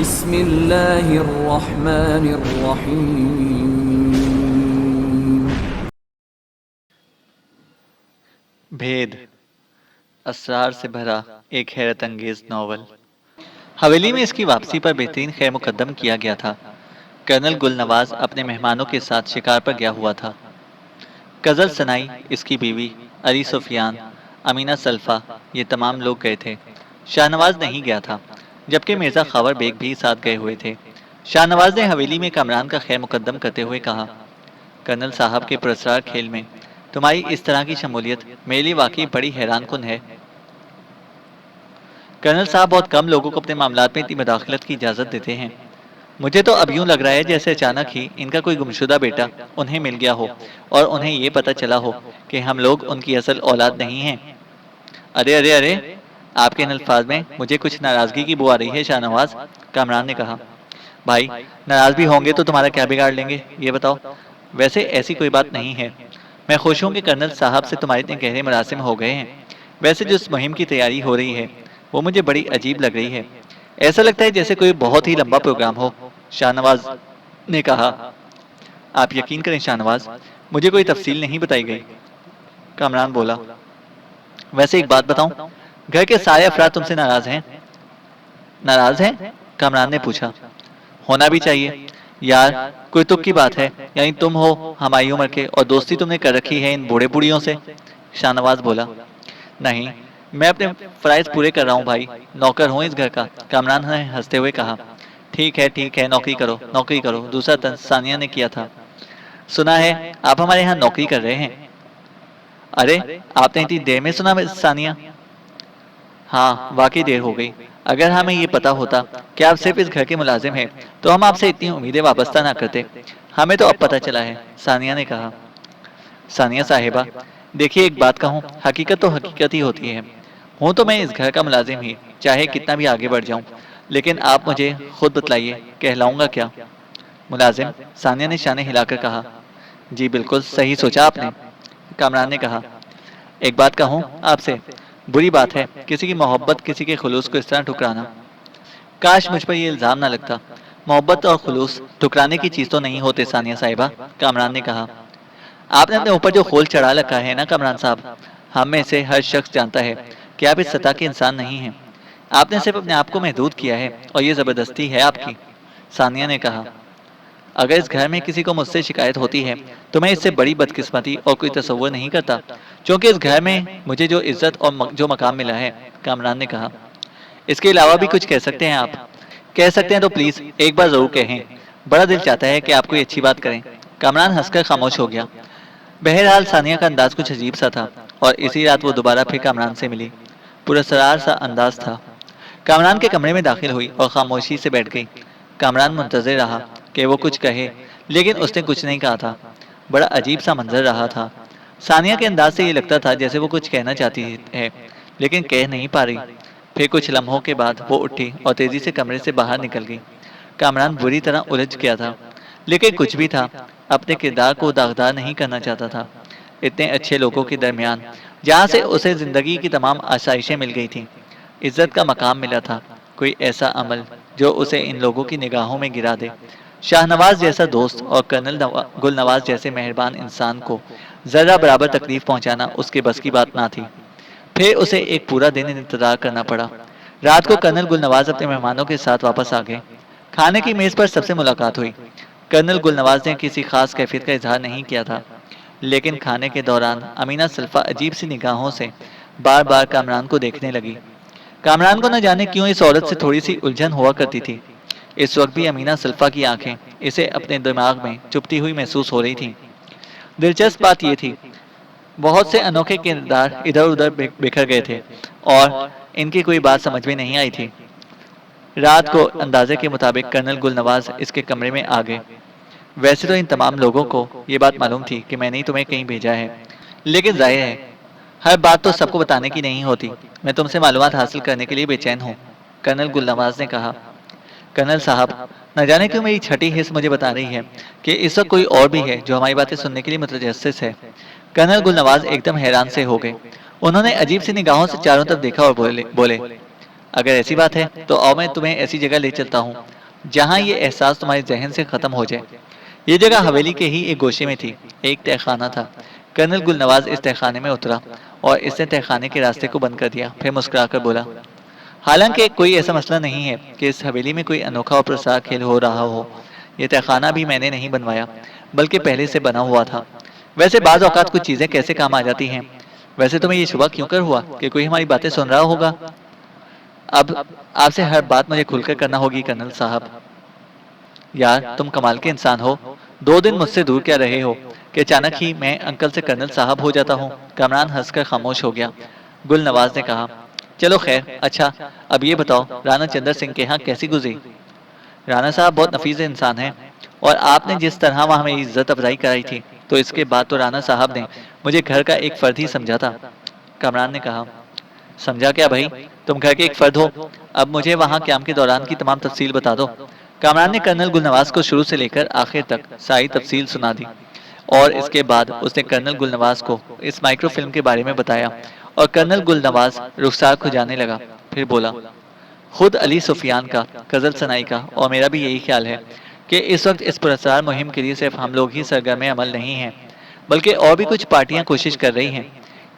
بسم اللہ الرحمن الرحیم۔ بھید، اسرار سے بھرا ایک حیرت انگیز ناول۔ حویلی میں اس کی واپسی پر بہترین خیر مقدم کیا گیا تھا۔ کرنل گل نواز اپنے مہمانوں کے ساتھ شکار پر گیا ہوا تھا۔ کزل سنائی، اس کی بیوی، علی سفیان، امینہ سلفا، یہ تمام لوگ گئے تھے۔ شاہ نواز نہیں گیا تھا، جبکہ مرزا خاور بیگ بھی ساتھ گئے ہوئے تھے۔ شاہ نواز نے حویلی میں کامران کا خیر مقدم کرتے ہوئے کہا، کرنل صاحب کے پراسرار کھیل میں تمہاری اس طرح کی شمولیت میرے لیے واقعی بڑی حیران کن ہے۔ کرنل صاحب بہت کم لوگوں کو اپنے معاملات میں اتنی مداخلت کی اجازت دیتے ہیں۔ مجھے تو اب یوں لگ رہا ہے جیسے اچانک ہی ان کا کوئی گمشدہ بیٹا انہیں مل گیا ہو اور انہیں یہ پتہ چلا ہو کہ ہم لوگ ان کی اصل اولاد نہیں ہیں۔ ارے ارے ارے، آپ کے ان الفاظ میں مجھے کچھ ناراضگی کی بو آ رہی ہے شاہ نواز، کامران نے کہا۔ بھائی، ناراض بھی ہوں گے تو تمہارا کیا بگاڑ لیں گے یہ بتاؤ؟ ویسے ایسی کوئی بات نہیں ہے، میں خوش ہوں کہ کرنل صاحب سے تمہارے اتنے گہرے مراسم ہو گئے ہیں۔ ویسے جو اس مہم کی تیاری ہو رہی ہے وہ مجھے بڑی عجیب لگ رہی ہے، ایسا لگتا ہے جیسے کوئی بہت ہی لمبا پروگرام ہو، شاہ نواز نے کہا۔ آپ یقین کریں شاہ نواز، مجھے کوئی تفصیل نہیں بتائی گئی، کامران بولا۔ ویسے ایک بات بتاؤں، گھر کے سارے افراد تم سے ناراض ہیں؟ ناراض ہیں؟ کامران نے پوچھا۔ ہونا بھی چاہیے یار، کوئی تک کی بات ہے، یعنی تم ہو ہماری عمر کے اور دوستی تم نے کر رکھی ہے ان بوڑھے بوڑھیوں سے؟ شاہ نواز بولا۔ نہیں، میں اپنے فرائض پورے کر رہا ہوں بھائی، نوکر ہوں اس گھر کا، کامران نے ہنستے ہوئے کہا۔ ٹھیک ہے، نوکری کرو نوکری کرو، دوسرا طنز ثانیہ نے کیا تھا۔ سنا ہے آپ ہمارے یہاں نوکری کر رہے ہیں؟ ارے، آپ نے اتنی دیر میں سنا ثانیہ؟ ہاں، واقعی دیر ہو گئی۔ اگر ہمیں یہ پتا ہوتا کہ آپ صرف اس گھر کے ملازم ہیں تو ہم آپ سے اتنی امیدیں وابستہ نہ کرتے۔ ہمیں تو اب پتہ چلا ہے، ثانیہ نے کہا۔ ثانیہ صاحبہ، دیکھیے ایک بات کہوں، حقیقت تو حقیقت ہی ہوتی ہے۔ ہوں تو میں اس گھر کا ملازم ہی، چاہے کتنا بھی آگے بڑھ جاؤں، لیکن آپ مجھے خود بتلائیے کہلاؤں گا کیا؟ ملازم، ثانیہ نے شانے ہلا کر کہا۔ جی بالکل صحیح سوچا آپ نے، کامران نے کہا۔ ایک بات کہوں آپ سے، بری بات ہے کسی کی محبت، کسی کے خلوص کو اس طرح ٹھکرانا۔ کاش مجھ پر یہ الزام نہ لگتا۔ محبت اور خلوص ٹھکرانے کی چیز تو نہیں ہوتے ثانیہ صاحبہ، کامران نے کہا۔ آپ نے اپنے اوپر جو خول چڑھا رکھا ہے نا کامران صاحب، ہم میں سے ہر شخص جانتا ہے کہ آپ اس سطح کے انسان نہیں ہیں۔ آپ نے صرف اپنے آپ کو محدود کیا ہے اور یہ زبردستی ہے آپ کی، ثانیہ نے کہا۔ اگر اس گھر میں کسی کو مجھ سے شکایت ہوتی ہے تو میں اس سے بڑی بدقسمتی اور کوئی تصور نہیں کرتا، چونکہ اس گھر میں مجھے جو عزت اور جو مقام ملا ہے، کامران نے کہا۔ اس کے علاوہ بھی کچھ کہہ سکتے ہیں آپ؟ کہہ سکتے ہیں تو پلیز ایک بار ضرور کہیں، بڑا دل چاہتا ہے کہ آپ کوئی اچھی بات کریں۔ کامران ہنس کر خاموش ہو گیا۔ بہرحال ثانیہ کا انداز کچھ عجیب سا تھا اور اسی رات وہ دوبارہ پھر کامران سے ملی۔ پراسرار سا انداز تھا۔ کامران کے کمرے میں داخل ہوئی اور خاموشی سے بیٹھ گئی۔ کامران منتظر رہا کہ وہ کچھ کہے، لیکن اس نے کچھ نہیں کہا تھا۔ بڑا عجیب سا منظر رہا تھا۔ ثانیہ کے انداز سے یہ لگتا تھا جیسے وہ کچھ کہنا چاہتی ہے لیکن کہہ نہیں پا رہی۔ پھر کچھ لمحوں کے بعد وہ اٹھی اور تیزی سے کمرے سے باہر نکل گئی۔ کامران بری طرح الجھ گیا تھا، لیکن کچھ بھی تھا، اپنے کردار کو داغدار نہیں کرنا چاہتا تھا۔ اتنے اچھے لوگوں کے درمیان جہاں سے اسے زندگی کی تمام آسائشیں مل گئی تھیں، عزت کا مقام ملا تھا، کوئی ایسا عمل جو اسے ان لوگوں کی نگاہوں میں گرا دے۔ شاہ نواز جیسا دوست اور کرنل گل نواز جیسے مہربان انسان کو ذرہ برابر تکلیف پہنچانا اس کے بس کی بات نہ تھی۔ پھر اسے ایک پورا دن انتظار کرنا پڑا۔ رات کو کرنل گل نواز اپنے مہمانوں کے ساتھ واپس آ گئے۔ کھانے کی میز پر سب سے ملاقات ہوئی۔ کرنل گل نواز نے کسی خاص کیفیت کا اظہار نہیں کیا تھا، لیکن کھانے کے دوران امینہ سلفا عجیب سی نگاہوں سے بار بار کامران کو دیکھنے لگی۔ کامران کو نہ جانے کیوں اس عورت سے تھوڑی سی الجھن ہوا کرتی تھی۔ اس وقت بھی امینہ سلفا کی آنکھیں اسے اپنے دماغ میں چپتی ہوئی محسوس ہو رہی تھیں۔ دلچسپ بات یہ تھی، بہت سے انوکھے کردار ادھر ادھر بکھر گئے تھے اور ان کی کوئی بات سمجھ میں نہیں آئی تھی۔ رات کو اندازے کے مطابق کرنل گل نواز اس کے کمرے میں آ گئے۔ ویسے تو ان تمام لوگوں کو یہ بات معلوم تھی کہ میں نے تمہیں کہیں بھیجا ہے، لیکن ظاہر ہے ہر بات تو سب کو بتانے کی نہیں ہوتی۔ میں تم سے معلومات حاصل کرنے کے لیے بے چین ہوں، کرنل گل نواز نے کہا۔ کرنل صاحب، نہ جانے کیوں میری چھٹی حص مجھے بتا رہی ہے کہ اس وقت کوئی اور بھی ہے جو ہماری باتیں سننے کے لیے متجسس ہے۔ کرنل گل نواز ایک دم حیران سے ہو گئے۔ انہوں نے عجیب سی نگاہوں سے چاروں طرف دیکھا اور بولے، اگر ایسی بات ہے تو آؤ میں تمہیں ایسی جگہ لے چلتا ہوں جہاں یہ احساس تمہارے ذہن سے ختم ہو جائے۔ یہ جگہ حویلی کے ہی ایک گوشے میں تھی، ایک تہہ خانہ تھا۔ کرنل گل نواز اس تہہ خانے میں اترا اور اس نے تہہ خانے کے راستے کو بند کر دیا، پھر مسکرا کر بولا، حالانکہ کوئی ایسا مسئلہ نہیں ہے کہ اس حویلی میں کوئی انوکھا اور پرسرار کھیل ہو رہا ہو۔ یہ تہہ خانہ بھی میں نے نہیں بنوایا بلکہ پہلے سے بنا ہوا تھا۔ ویسے بعض اوقات کچھ چیزیں کیسے کام آ جاتی ہیں۔ ویسے تمہیں یہ شبہ کیوں کر ہوا کہ کوئی ہماری باتیں سن رہا ہوگا؟ اب آپ سے ہر بات مجھے کھل کر کرنا ہوگی کرنل صاحب۔ یار تم کمال کے انسان ہو، 2 دن مجھ سے دور کیا رہے ہو کہ اچانک ہی میں انکل سے کرنل صاحب ہو جاتا ہوں۔ کامران ہنس کر خاموش ہو گیا۔ گل نواز نے کہا، چلو خیر، اچھا اب یہ بتاؤ رانا چندر سنگھ کے ہاں کیسی گزری؟ رانا صاحب بہت نفیس انسان ہیں، اور آپ نے جس طرح وہاں میری عزت افزائی کرائی تھی تو اس کے بعد تو رانا صاحب نے مجھے گھر کا ایک فرد ہی سمجھا تھا۔ کامران نے کہا، سمجھا کیا بھائی، تم گھر کے ایک فرد ہو۔ اب مجھے وہاں قیام کے دوران کی تمام تفصیل بتا دو۔ کامران نے کرنل گل نواز کو شروع سے لے کر آخر تک ساری تفصیل سنا دی، اور اس کے بعد اس نے کرنل گل نواز کو اس مائکرو فلم کے بارے میں بتایا، اور کرنل گل نواز رخسار کھجانے لگا، پھر بولا، خود علی سفیان کا، غزل سنائی کا اور میرا بھی یہی خیال ہے کہ اس وقت اس پراسرار مہم کے لیے صرف ہم لوگ ہی سرگرم عمل نہیں ہیں، بلکہ اور بھی کچھ پارٹیاں کوشش کر رہی ہیں۔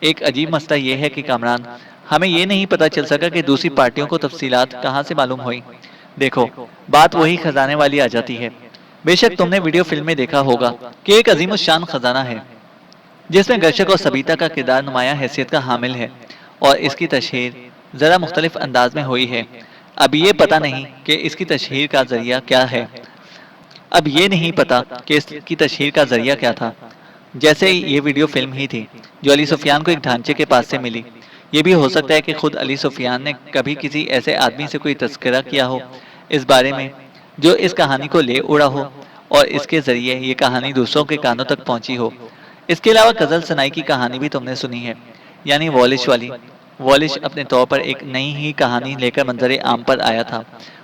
ایک عجیب مسئلہ یہ ہے کہ کامران، ہمیں یہ نہیں پتا چل سکا کہ دوسری پارٹیوں کو تفصیلات کہاں سے معلوم ہوئی۔ دیکھو، بات وہی خزانے والی آ جاتی ہے۔ بے شک تم نے ویڈیو فلم میں دیکھا ہوگا کہ ایک عظیم الشان خزانہ ہے جس میں گرشک اور سبیتا کا کردار نمایاں حیثیت کا حامل ہے، اور اس کی تشہیر ذرا مختلف انداز میں ہوئی ہے۔ اب یہ پتہ نہیں کہ اس کی تشہیر کا ذریعہ کیا ہے۔ اب یہ نہیں پتا کہ اس کی تشہیر کا ذریعہ کیا تھا۔ جیسے یہ ویڈیو فلم ہی تھی جو علی سفیان کو ایک ڈھانچے کے پاس سے ملی۔ یہ بھی ہو سکتا ہے کہ خود علی سفیان نے کبھی کسی ایسے آدمی سے کوئی تذکرہ کیا ہو اس بارے میں جو اس کہانی کو لے اڑا ہو، اور اس کے ذریعے یہ کہانی دوسروں کے کانوں تک پہنچی ہو۔ اس کے علاوہ غزل سنائی کی کہانی بھی تم نے سنی ہے، یعنی والش والی۔ والش اپنے طور پر ایک نئی ہی کہانی لے کر منظر عام پر آیا تھا،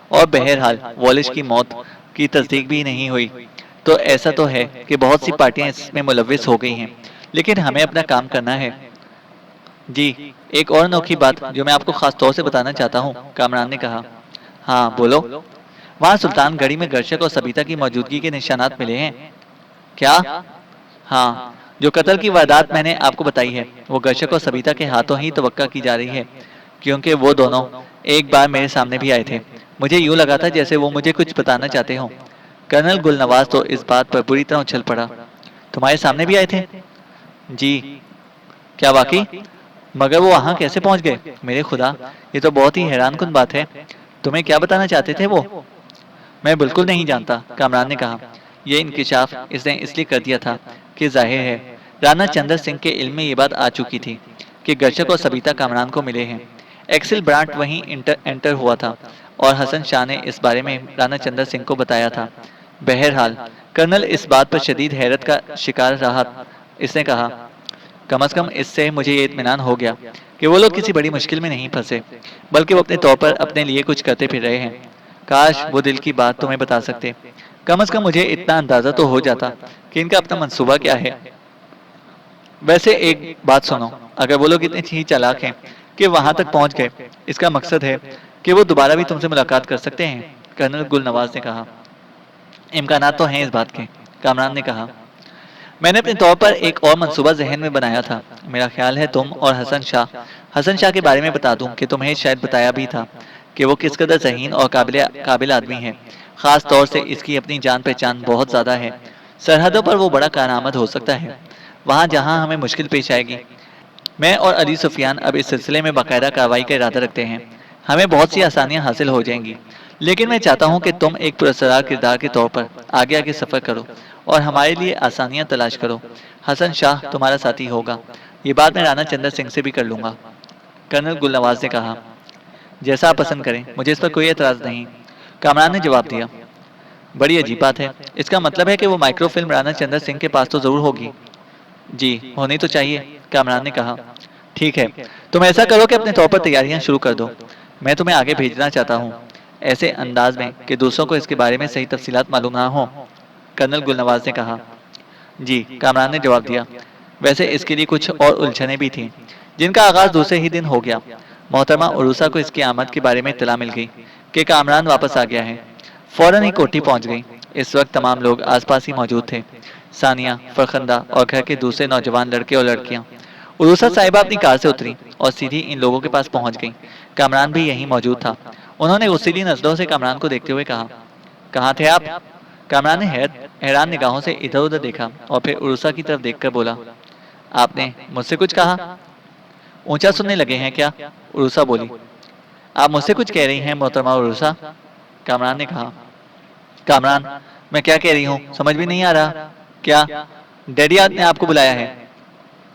اور بہرحال والش کی موت کی تصدیق بھی نہیں ہوئی۔ تو ایسا تو ہے کہ بہت سی پارٹیاں اس میں ملوث ہو گئی ہیں، لیکن ہمیں اپنا کام کرنا ہے۔ جی، ایک اور انوکھی بات جو میں آپ کو خاص طور سے بتانا چاہتا ہوں، کامران نے کہا۔ ہاں بولو۔ وہاں سلطان گڑھی میں گرشک اور سبیتا کی موجودگی کے نشانات ملے ہیں۔ کیا؟ ہاں، جو قتل کی واردات میں نے آپ کو بتائی ہے وہ گرشک اور سبیتا کے ہاتھوں ہی توقع کی جا رہی ہے، کیونکہ وہ دونوں ایک بار میرے سامنے بھی آئے تھے۔ مجھے یوں لگا تھا جیسے وہ مجھے کچھ بتانا چاہتے ہوں۔ کرنل گل نواز تو اس بات پر بری طرح اچھل پڑا۔ تمہارے سامنے بھی آئے تھے؟ جی۔ کیا واقعی؟ مگر وہ وہاں کیسے پہنچ گئے؟ میرے خدا، یہ تو بہت ہی حیران کن بات ہے۔ تمہیں کیا بتانا چاہتے تھے وہ؟ میں بالکل نہیں جانتا، کامران نے کہا۔ یہ انکشاف اس نے اس لیے کر دیا تھا کہ ظاہر ہے رانا چندر سنگھ کے علم میں یہ بات آ چکی تھی کہ گرشک اور سبیتا کامران کو ملے ہیں۔ ایکسل برانٹ وہیں انٹر ہوا تھا، اور حسن شاہ نے اس بارے میں رانا چندر سنگھ کو بتایا تھا۔ بہرحال کرنل اس بات پر شدید حیرت کا شکار رہا۔ اس نے کہا، کم از کم اس سے مجھے یہ اطمینان ہو گیا کہ وہ لوگ کسی بڑی مشکل میں نہیں پھنسے، بلکہ وہ اپنے طور پر اپنے لیے کچھ کرتے پھر رہے ہیں۔ کاش وہ دل کی بات تمہیں بتا سکتے، کم از کم مجھے اتنا اندازہ تو ہو جاتا کہ ان کا اپنا منصوبہ کیا ہے۔ ویسے ایک بات سنو، اگر وہ لوگ اتنے ہی چالاک ہیں کہ وہاں تک پہنچ گئے، اس کا مقصد ہے کہ وہ دوبارہ بھی تم سے ملاقات کر سکتے ہیں، کرنل گل نواز نے کہا۔ امکانات تو ہیں اس بات کے، کامران نے کہا۔ میں نے اپنے طور پر ایک اور منصوبہ ذہن میں بنایا تھا۔ میرا خیال ہے تم اور حسن شاہ کے بارے میں بتا دوں کہ تمہیں شاید بتایا بھی تھا کہ وہ کس قدر ذہین اور قابل آدمی ہے۔ خاص طور سے اس کی اپنی جان پہچان بہت زیادہ ہے۔ سرحدوں پر وہ بڑا کارآمد ہو سکتا ہے، وہاں جہاں ہمیں مشکل پیش آئے گی۔ میں اور علی سفیان اب اس سلسلے میں باقاعدہ کارروائی کا ارادہ رکھتے ہیں۔ ہمیں بہت سی آسانیاں حاصل ہو جائیں گی، لیکن میں چاہتا ہوں کہ تم ایک پراسرار کردار کے طور پر آگے آگے سفر کرو اور ہمارے لیے آسانیاں تلاش کرو۔ حسن شاہ تمہارا ساتھی ہوگا۔ یہ بات میں رانا چندر سنگھ سے بھی کر لوں گا، کرنل گل نواز نے کہا۔ جیسا آپ پسند کریں، مجھے اس پر کوئی اعتراض نہیں، کامران نے جواب دیا۔ بڑی عجیب بات ہے، اس کا مطلب ہے کہ وہ مائکرو فلم رانا چندر سنگھ کے پاس تو ضرور ہوگی۔ جی، ہونی تو چاہیے، کامران نے کہا۔ ٹھیک ہے، تم ایسا کرو کہ اپنے طور پر تیاریاں شروع کر دو۔ میں تمہیں آگے بھیجنا چاہتا ہوں، ایسے انداز میں کہ دوسروں کو اس کے بارے میں صحیح تفصیلات معلوم نہ ہوں، کرنل گل نواز نے کہا۔ جی، کامران نے جواب دیا۔ ویسے اس کے لیے کچھ اور الجھنیں بھی تھیں جن کا آغاز دوسرے ہی دن ہو گیا۔ محترمہ عروسہ کو اس کی آمد کے بارے میں اطلاع مل گئی کہ کامران واپس آ گیا ہے۔ فوراً ہی کوٹھی پہنچ گئی۔ اس وقت تمام لوگ آس پاس ہی موجود تھے، ثانیہ، فرخندہ اور گھر کے دوسرے نوجوان لڑکے اور لڑکیاں۔ عروسہ صاحبہ اپنی کار سے اتری اور سیدھی ان لوگوں کے پاس پہنچ گئی۔ کامران بھی یہیں موجود تھا۔ انہوں نے غصیلی نظروں سے کامران کو دیکھتے ہوئے کہا، کہاں تھے آپ؟ کامران نے حیران نگاہوں سے ادھر ادھر دیکھا اور پھر عروسہ کی طرف دیکھ کر بولا، آپ نے مجھ سے کچھ کہا؟ اونچا سننے لگے ہیں کیا؟ عروسہ بولی، آپ مجھ سے کچھ کہہ رہی ہیں محترمہ عروسہ؟ کامران نے کہا، کامران میں کیا کہہ رہی ہوں سمجھ بھی نہیں آ رہا۔ کیا ڈیڈی نے آپ کو بلایا ہے؟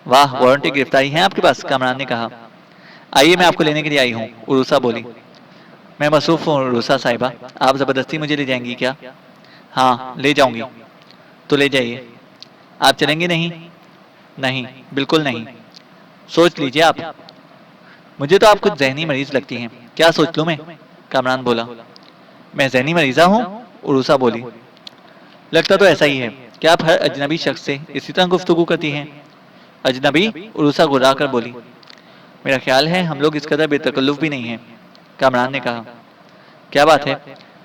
واہ، وارنٹی گرفتاری ہے آپ کے پاس؟ کامران نے کہا، آئیے میں آپ کو لینے کے لیے آئی ہوں، عروسہ بولی۔ میں مصروف ہوں عروسہ صاحبہ، آپ زبردستی مجھے لے جائیں گی کیا؟ ہاں لے جاؤں گی۔ تو لے جائیے۔ آپ چلیں گے نہیں؟ نہیں بالکل نہیں۔ سوچ لیجئے آپ۔ مجھے تو آپ کچھ ذہنی مریض لگتی ہیں، کیا سوچ لوں میں؟ کامران بولا۔ میں ذہنی مریضہ ہوں؟ عروسہ بولی۔ لگتا تو ایسا ہی ہے۔ کیا آپ ہر اجنبی شخص سے اسی طرح گفتگو کرتی ہیں؟ اجنبی؟ عروسہ گرا کر بولی، میرا خیال ہے ہم لوگ اس قدر بے تکلف بھی نہیں ہیں۔ کامران نے کہا، کیا بات ہے،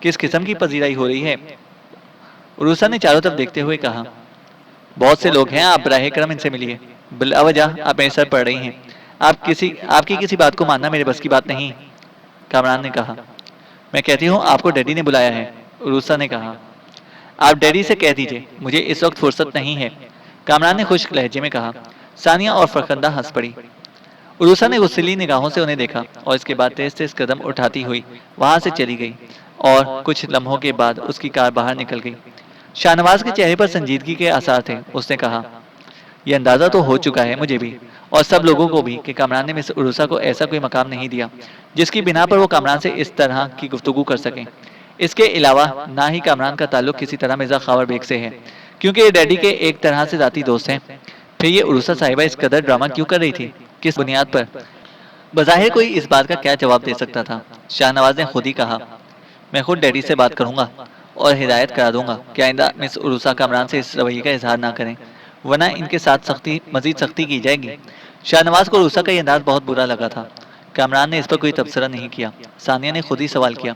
کس قسم کی پذیرائی ہو رہی ہے؟ عروسہ نے چاروں طرف دیکھتے ہوئے کہا، بہت سے لوگ ہیں، آپ براہ کرم ان سے ملیے۔ بلا وجہ آپ میرے سر پڑ رہی ہیں، آپ کی کسی بات کو ماننا میرے بس کی بات نہیں۔ کامران نے کہا، میں کہتی ہوں آپ کو ڈیڈی نے بلایا ہے۔ عروسہ نے کہا، آپ ڈیڈی سے کہہ دیجئے مجھے اس وقت فرصت نہیں ہے۔ کامران نے خشک لہجے میں کہا۔ ثانیہ اور فرخندہ ہنس پڑی۔ عروسہ نے غصیلی نگاہوں سے انہیں دیکھا اور اس کے بعد تیز تیز قدم اٹھاتی ہوئی وہاں سے چلی گئی اور کچھ لمحوں کے بعد اس کی کار باہر نکل گئی۔ شاہ نواز کے چہرے پر سنجیدگی کے آثار تھے۔ اس نے کہا، یہ اندازہ تو ہو چکا ہے مجھے بھی اور سب لوگوں کو بھی کہ کامران نے مس عروسہ کو ایسا کوئی مقام نہیں دیا جس کی بنا پر وہ کامران سے اس طرح کی گفتگو کر سکیں۔ اس کے علاوہ نہ ہی کامران کا تعلق کسی طرح مرزا خاور بیگ سے ہے، کیونکہ یہ ڈیڈی کے ایک طرح سے ذاتی دوست ہیں۔ پھر یہ عروسہ صاحبہ اس قدر ڈرامہ کیوں کر رہی تھی؟ کس بنیاد پر؟ بظاہر کوئی اس بات کا کیا جواب دے سکتا تھا؟ شاہ نواز نے خود ہی کہا، میں خود ڈیڈی سے بات کروں گا اور ہدایت کرا دوں گا کہ آئندہ مس عروسہ کامران سے اس رویے کا اظہار نہ کریں، ورنہ ان کے ساتھ مزید سختی کی جائے گی۔ شاہ نواز کو عروسہ کا یہ انداز بہت برا لگا تھا۔ کامران نے اس پر کوئی تبصرہ نہیں کیا۔ ثانیہ نے خود ہی سوال کیا،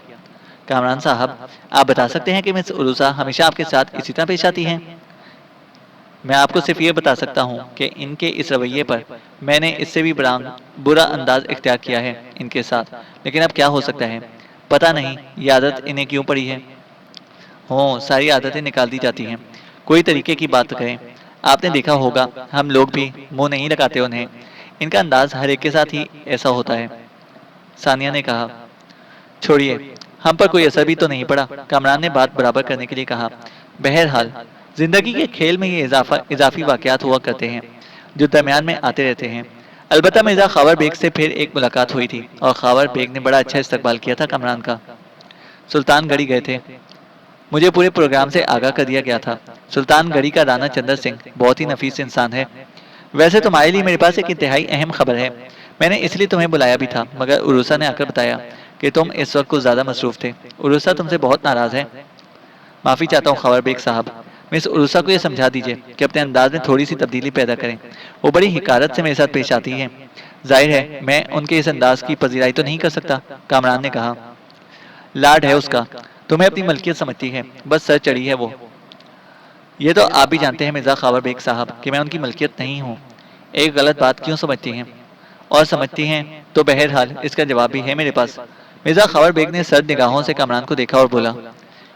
کامران صاحب آپ بتا سکتے ہیں کہ مس عروسہ ہمیشہ آپ کے ساتھ اسی طرح پیش آتی ہیں؟ میں آپ کو صرف یہ بتا سکتا ہوں کہ ان کے اس رویے پر میں نے اس سے بھی برا انداز اختیار کیا ہے ان کے ساتھ، لیکن اب کیا ہو سکتا ہے؟ پتہ نہیں یہ عادت انہیں کیوں پڑی ہے۔ ساری عادتیں نکال دی جاتی ہیں، کوئی طریقے کی بات کریں۔ آپ نے دیکھا ہوگا ہم لوگ بھی منہ نہیں لگاتے انہیں، ان کا انداز ہر ایک کے ساتھ ہی ایسا ہوتا ہے۔ ثانیہ نے کہا، چھوڑیے، ہم پر کوئی اثر بھی تو نہیں پڑا۔ کامران نے بات برابر کرنے کے لیے کہا، بہرحال زندگی کے کھیل میں یہ اضافی واقعات ہوا کرتے ہیں جو درمیان میں آتے رہتے ہیں۔ البتہ مرزا خاور بیگ سے پھر ایک ملاقات ہوئی تھی اور خاور بیگ نے بڑا اچھا استقبال کیا تھا کامران کا۔ سلطان گڑھی گئے تھے، مجھے پورے پروگرام سے آگاہ کر دیا گیا تھا۔ سلطان گڑھی کا رانا چندر سنگھ بہت ہی نفیس انسان ہے۔ ویسے تمہارے لیے میرے پاس ایک انتہائی اہم خبر ہے، میں نے اس لیے تمہیں بلایا بھی تھا، مگر عروسہ نے آ کر بتایا کہ تم اس وقت کچھ زیادہ مصروف تھے۔ عروسہ تم سے بہت ناراض ہے۔ معافی چاہتا ہوں خاور بیگ صاحب، مس عروسہ کو یہ سمجھا دیجئے کہ اپنے انداز میں تھوڑی سی تبدیلی پیدا کریں، وہ بڑی حکارت سے میرے ساتھ پیش آتی ہیں۔ ظاہر ہے میں ان کے اس انداز کی پذیرائی تو نہیں کر سکتا، کامران نے کہا۔ لاڈ ہے اس کا، تمہیں اپنی ملکیت سمجھتی ہے، بس سر چڑھی ہے وہ۔ یہ تو آپ بھی جانتے ہیں مرزا خاور بیگ صاحب کہ میں ان کی ملکیت نہیں ہوں۔ ایک غلط بات کیوں سمجھتی ہیں؟ اور سمجھتی ہیں تو بہرحال اس کا جواب بھی ہے میرے پاس۔ مرزا خاور بیگ نے سرد نگاہوں سے کامران کو دیکھا اور بولا،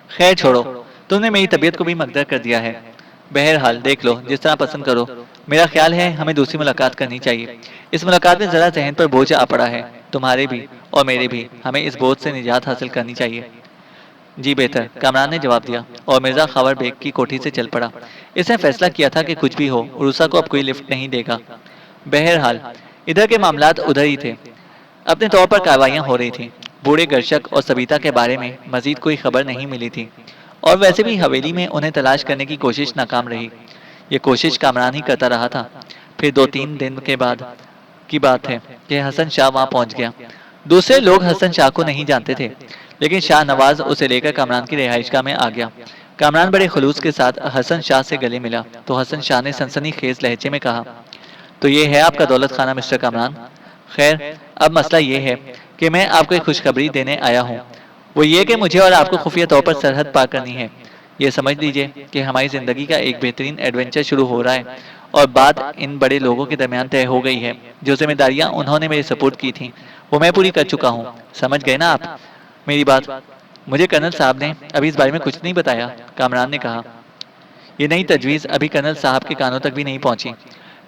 خیر چھوڑو، تم نے میری طبیعت کو بھی مقدر کر دیا ہے۔ بہرحال دیکھ لو جس طرح پسند کرو، میرا خیال ہے ہمیں دوسری ملاقات کرنی چاہیے۔ اس ملاقات میں ذرا ذہن پر بوجھ آ پڑا ہے، تمہارے بھی اور میرے بھی، ہمیں اس بوجھ سے نجات حاصل کرنی چاہیے۔ جی بہتر، کامران نے جواب دیا اور مرزا خاور بیگ کی کوٹھی سے چل پڑا۔ اس نے فیصلہ کیا تھا کہ کچھ بھی ہو عروسہ کو اب کوئی لفٹ نہیں دے گا۔ بہرحال ادھر کے معاملات ادھر ہی تھے، اپنے طور پر کارروائیاں ہو رہی تھیں۔ بوڑھے گرشک اور سبیتا کے بارے میں مزید کوئی خبر نہیں ملی تھی، اور ویسے بھی حویلی میں انہیں تلاش کرنے کی کوشش ناکام رہی۔ یہ کوشش کامران ہی کرتا رہا تھا۔ پھر 2-3 دن کے بعد کی بات ہے کہ حسن شاہ وہاں پہنچ گیا۔ دوسرے لوگ حسن شاہ کو نہیں جانتے تھے، لیکن شاہ نواز اسے لے کر کامران کی رہائش گاہ میں آ گیا۔ کامران بڑے خلوص کے ساتھ حسن شاہ سے گلے ملا تو حسن شاہ نے سنسنی خیز لہجے میں کہا، تو یہ ہے آپ کا دولت خانہ مسٹر کامران؟ خیر اب مسئلہ یہ ہے کہ میں آپ کو ایک خوشخبری دینے آیا ہوں، وہ یہ کہ مجھے اور آپ کو خفیہ طور پر سرحد پار کرنی ہے۔ یہ سمجھ لیجئے کہ ہماری زندگی کا ایک بہترین ایڈونچر شروع ہو رہا ہے، اور بات ان بڑے لوگوں کے درمیان طے ہو گئی ہے۔ جو ذمہ داریاں انہوں نے میرے سپورٹ کی تھیں وہ میں پوری کر چکا ہوں۔ سمجھ گئے نا آپ میری بات؟ مجھے کرنل صاحب نے ابھی اس بارے میں کچھ نہیں بتایا، کامران نے کہا۔ یہ نئی تجویز ابھی کرنل صاحب کے کانوں تک بھی نہیں پہنچی۔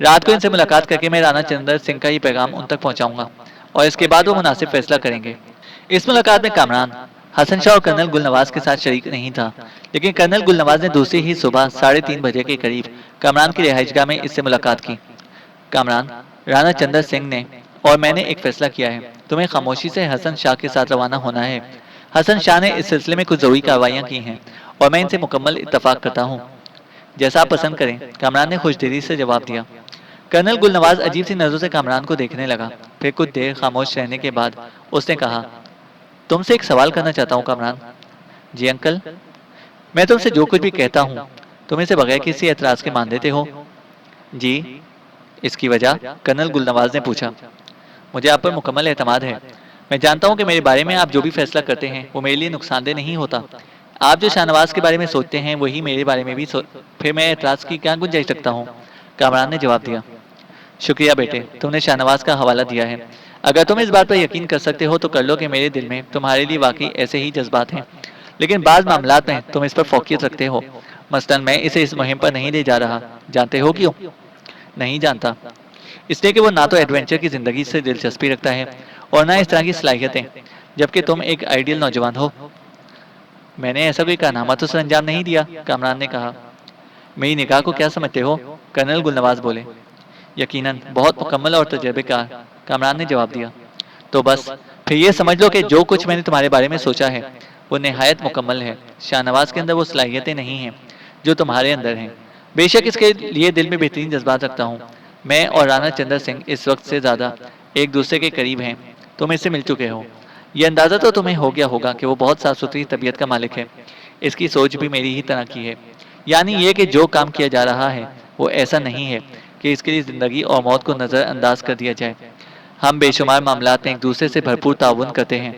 رات کو ان سے ملاقات کر کے میں رانا چندر سنگھ کا یہ پیغام ان تک پہنچاؤں گا، اور اس کے بعد وہ مناسب فیصلہ کریں گے۔ اس ملاقات میں کامران حسن شاہ اور کرنل گل نواز کے ساتھ شریک نہیں تھا، لیکن کرنل گل نواز نے دوسری ہی صبح 3:30 بجے کے قریب کامران کی رہائش گاہ میں اس سے ملاقات کی۔ کامران، رانا چندر سنگھ نے اور میں نے ایک فیصلہ کیا ہے، تمہیں خاموشی سے حسن شاہ کے ساتھ روانہ ہونا ہے۔ حسن شاہ نے اس سلسلے میں کچھ ضروری کارروائیاں کی ہیں اور میں ان سے مکمل اتفاق کرتا ہوں۔ جیسا آپ پسند کریں، کامران نے خوش دلی سے جواب دیا۔ کرنل گل نواز عجیب سی نظروں سے کامران کو دیکھنے لگا، پھر کچھ دیر خاموش رہنے کے بعد اس نے کہا، تم سے ایک سوال کرنا چاہتا ہوں کامران۔ جی انکل۔ میں تم سے جو کچھ بھی کہتا ہوں تم اسے بغیر کسی اعتراض کے مان لیتے ہو؟ جی۔ اس کی وجہ؟ کرنل گل نواز نے پوچھا۔ مجھے آپ پر مکمل اعتماد ہے۔ میں جانتا ہوں کہ میرے بارے میں آپ جو بھی فیصلہ کرتے ہیں وہ میرے لیے نقصان دہ نہیں ہوتا۔ آپ جو شاہ نواز کے بارے میں سوچتے ہیں وہی میرے بارے میں بھی پھر میں اعتراض کی کیا گنجائش رکھتا ہوں؟ کامران نے جواب دیا۔ شکریہ بیٹے، تم نے شاہ نواز کا حوالہ دیا ہے۔ اگر تم اس بات پر یقین کر سکتے ہو تو کر لو کہ میرے دل میں تمہارے لیے واقعی ایسے ہی جذبات ہیں، لیکن بعض معاملات میں تم اس پر فوقیت رکھتے ہو۔ مثلاً میں اسے اس مہم پر نہیں لے جا رہا۔ جانتے ہو کیوں؟ نہیں جانتا۔ اس لیے کہ وہ نہ تو ایڈونچر کی زندگی سے دلچسپی رکھتا ہے اور نہ اس طرح کی صلاحیتیں، جبکہ تم ایک آئیڈیل نوجوان ہو۔ میں نے ایسا کوئی کارنامہ تو سر انجام نہیں دیا، کامران نے کہا۔ میری نگاہ کو کیا سمجھتے ہو؟ کرنل گل نواز بولے۔ یقیناً بہت مکمل اور تجربے کار، کامران نے جواب دیا۔ تو بس پھر یہ سمجھ لو کہ جو کچھ میں نے تمہارے بارے میں سوچا ہے وہ نہایت مکمل ہے۔ شاہ نواز کے اندر وہ صلاحیتیں نہیں ہیں جو تمہارے اندر ہیں۔ بے شک اس کے لیے دل میں بہترین جذبات رکھتا ہوں۔ میں اور رانا چندر سنگھ اس وقت سے زیادہ ایک دوسرے کے قریب ہیں۔ تم اس سے مل چکے ہو۔ یہ اندازہ تو تمہیں ہو گیا ہوگا کہ وہ بہت صاف ستھری طبیعت کا مالک ہے۔ اس کی سوچ بھی میری ہی طرح کی ہے، یعنی یہ کہ جو کام کیا جا رہا ہے وہ ایسا نہیں ہے کہ اس کے لیے زندگی اور موت کو نظر انداز کر دیا جائے۔ ہم بے شمار معاملات میں ایک دوسرے سے بھرپور تعاون کرتے ہیں۔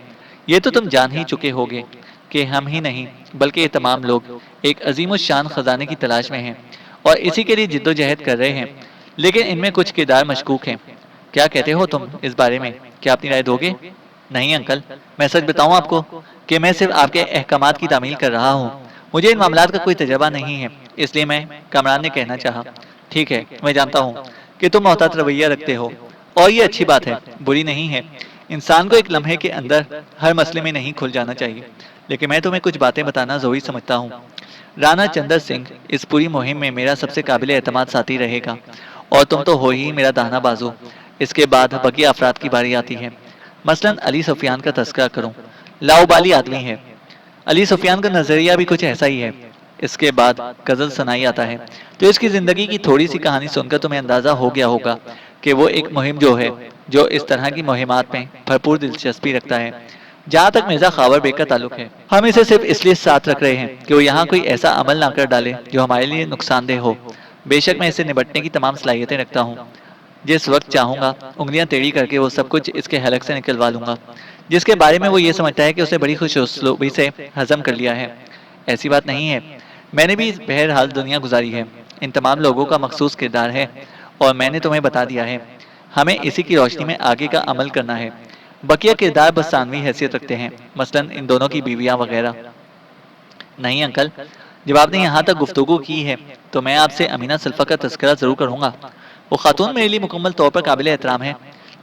یہ تو تم جان ہی چکے ہوگے کہ ہم ہی نہیں بلکہ یہ تمام لوگ ایک عظیم الشان خزانے کی تلاش میں ہیں اور اسی کے لیے جد و جہد کر رہے ہیں، لیکن ان میں کچھ کردار مشکوک ہیں۔ کیا کہتے ہو تم اس بارے میں؟ کیا اپنی رائے دو گے؟ نہیں انکل، میں سچ بتاؤں آپ کو کہ میں صرف آپ کے احکامات کی تعمیل کر رہا ہوں۔ مجھے ان معاملات کا کوئی تجربہ نہیں ہے، اس لیے میں، کامران نے کہنا چاہا۔ ٹھیک ہے، میں جانتا ہوں کہ تم محتاط رویہ رکھتے ہو اور یہ اچھی بات ہے، بری نہیں ہے۔ انسان کو ایک لمحے کے اندر ہر مسئلے میں نہیں کھل جانا چاہیے، لیکن میں تمہیں کچھ باتیں بتانا ضروری سمجھتا ہوں۔ رانا چندر سنگھ اس پوری مہم میں میرا سب سے قابل اعتماد ساتھی رہے گا، اور تم تو ہو ہی میرا داہنا بازو۔ اس کے بعد بقیہ افراد کی باری آتی ہے۔ مثلاً علی سفیان کا تذکرہ کروں، لاؤبالی آدمی ہے۔ علی سفیان کا نظریہ بھی کچھ ایسا ہی ہے۔ اس کے بعد غزل ثنائی آتا ہے، تو اس کی زندگی کی تھوڑی سی کہانی سن کر تمہیں اندازہ ہو گیا ہوگا کہ وہ ایک مہم جو ہے جو اس طرح کی مہمات میں بھرپور دلچسپی رکھتا ہے۔ جہاں تک مرزا خاور بیگ کا تعلق ہے، ہم اسے صرف اس لیے ساتھ رکھ رہے ہیں کہ وہ یہاں کوئی ایسا عمل نہ کر ڈالے جو ہمارے لیے نقصان دہ ہو۔ بے شک میں اسے نبٹنے کی تمام صلاحیتیں رکھتا ہوں۔ جس وقت چاہوں گا انگلیاں ٹیڑھی کر کے وہ سب کچھ اس کے حلق سے نکلوا لوں گا جس کے بارے میں وہ یہ سمجھتا ہے کہ اسے بڑی خوش اسلوبی سے ہضم کر لیا ہے۔ ایسی بات نہیں ہے، میں نے بھی بہرحال دنیا گزاری ہے۔ ان تمام لوگوں کا مخصوص کردار ہے اور میں نے تمہیں بتا دیا ہے۔ ہمیں اسی کی روشنی میں آگے کا عمل کرنا ہے۔ بقیہ کردار بس ثانوی حیثیت رکھتے ہیں، مثلاً ان دونوں کی بیویاں وغیرہ۔ نہیں انکل، جب آپ نے یہاں تک گفتگو کی ہے تو میں آپ سے امینہ سلفہ کا تذکرہ ضرور کروں گا۔ وہ خاتون میرے لیے مکمل طور پر قابل احترام ہے،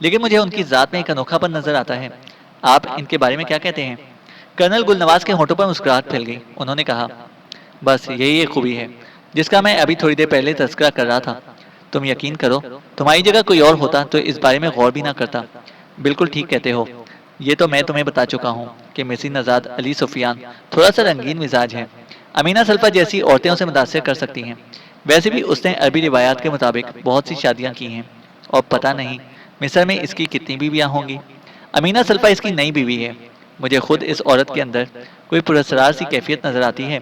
لیکن مجھے ان کی ذات میں ایک انوکھا پن نظر آتا ہے۔ آپ ان کے بارے میں کیا کہتے ہیں؟ کرنل گل نواز کے ہونٹوں پر مسکراہٹ پھیل گئی۔ انہوں نے کہا، بس یہی ایک خوبی ہے جس کا میں ابھی تھوڑی دیر پہلے تذکرہ کر رہا تھا۔ تم یقین کرو، تمہاری جگہ کوئی اور ہوتا تو اس بارے میں غور بھی نہ کرتا۔ بالکل ٹھیک کہتے ہو۔ یہ تو میں تمہیں بتا چکا ہوں کہ مسی نژاد علی سفیان تھوڑا سا رنگین مزاج ہے۔ امینہ سلفہ جیسی عورتیں اسے متاثر کر سکتی ہیں۔ ویسے بھی اس نے عربی روایات کے مطابق بہت سی شادیاں کی ہیں، اور پتہ نہیں مصر میں اس کی کتنی بیویاں ہوں گی۔ امینہ سلفہ اس کی نئی بیوی ہے۔ مجھے خود اس عورت کے اندر کوئی پراسرار سی کیفیت نظر آتی ہے۔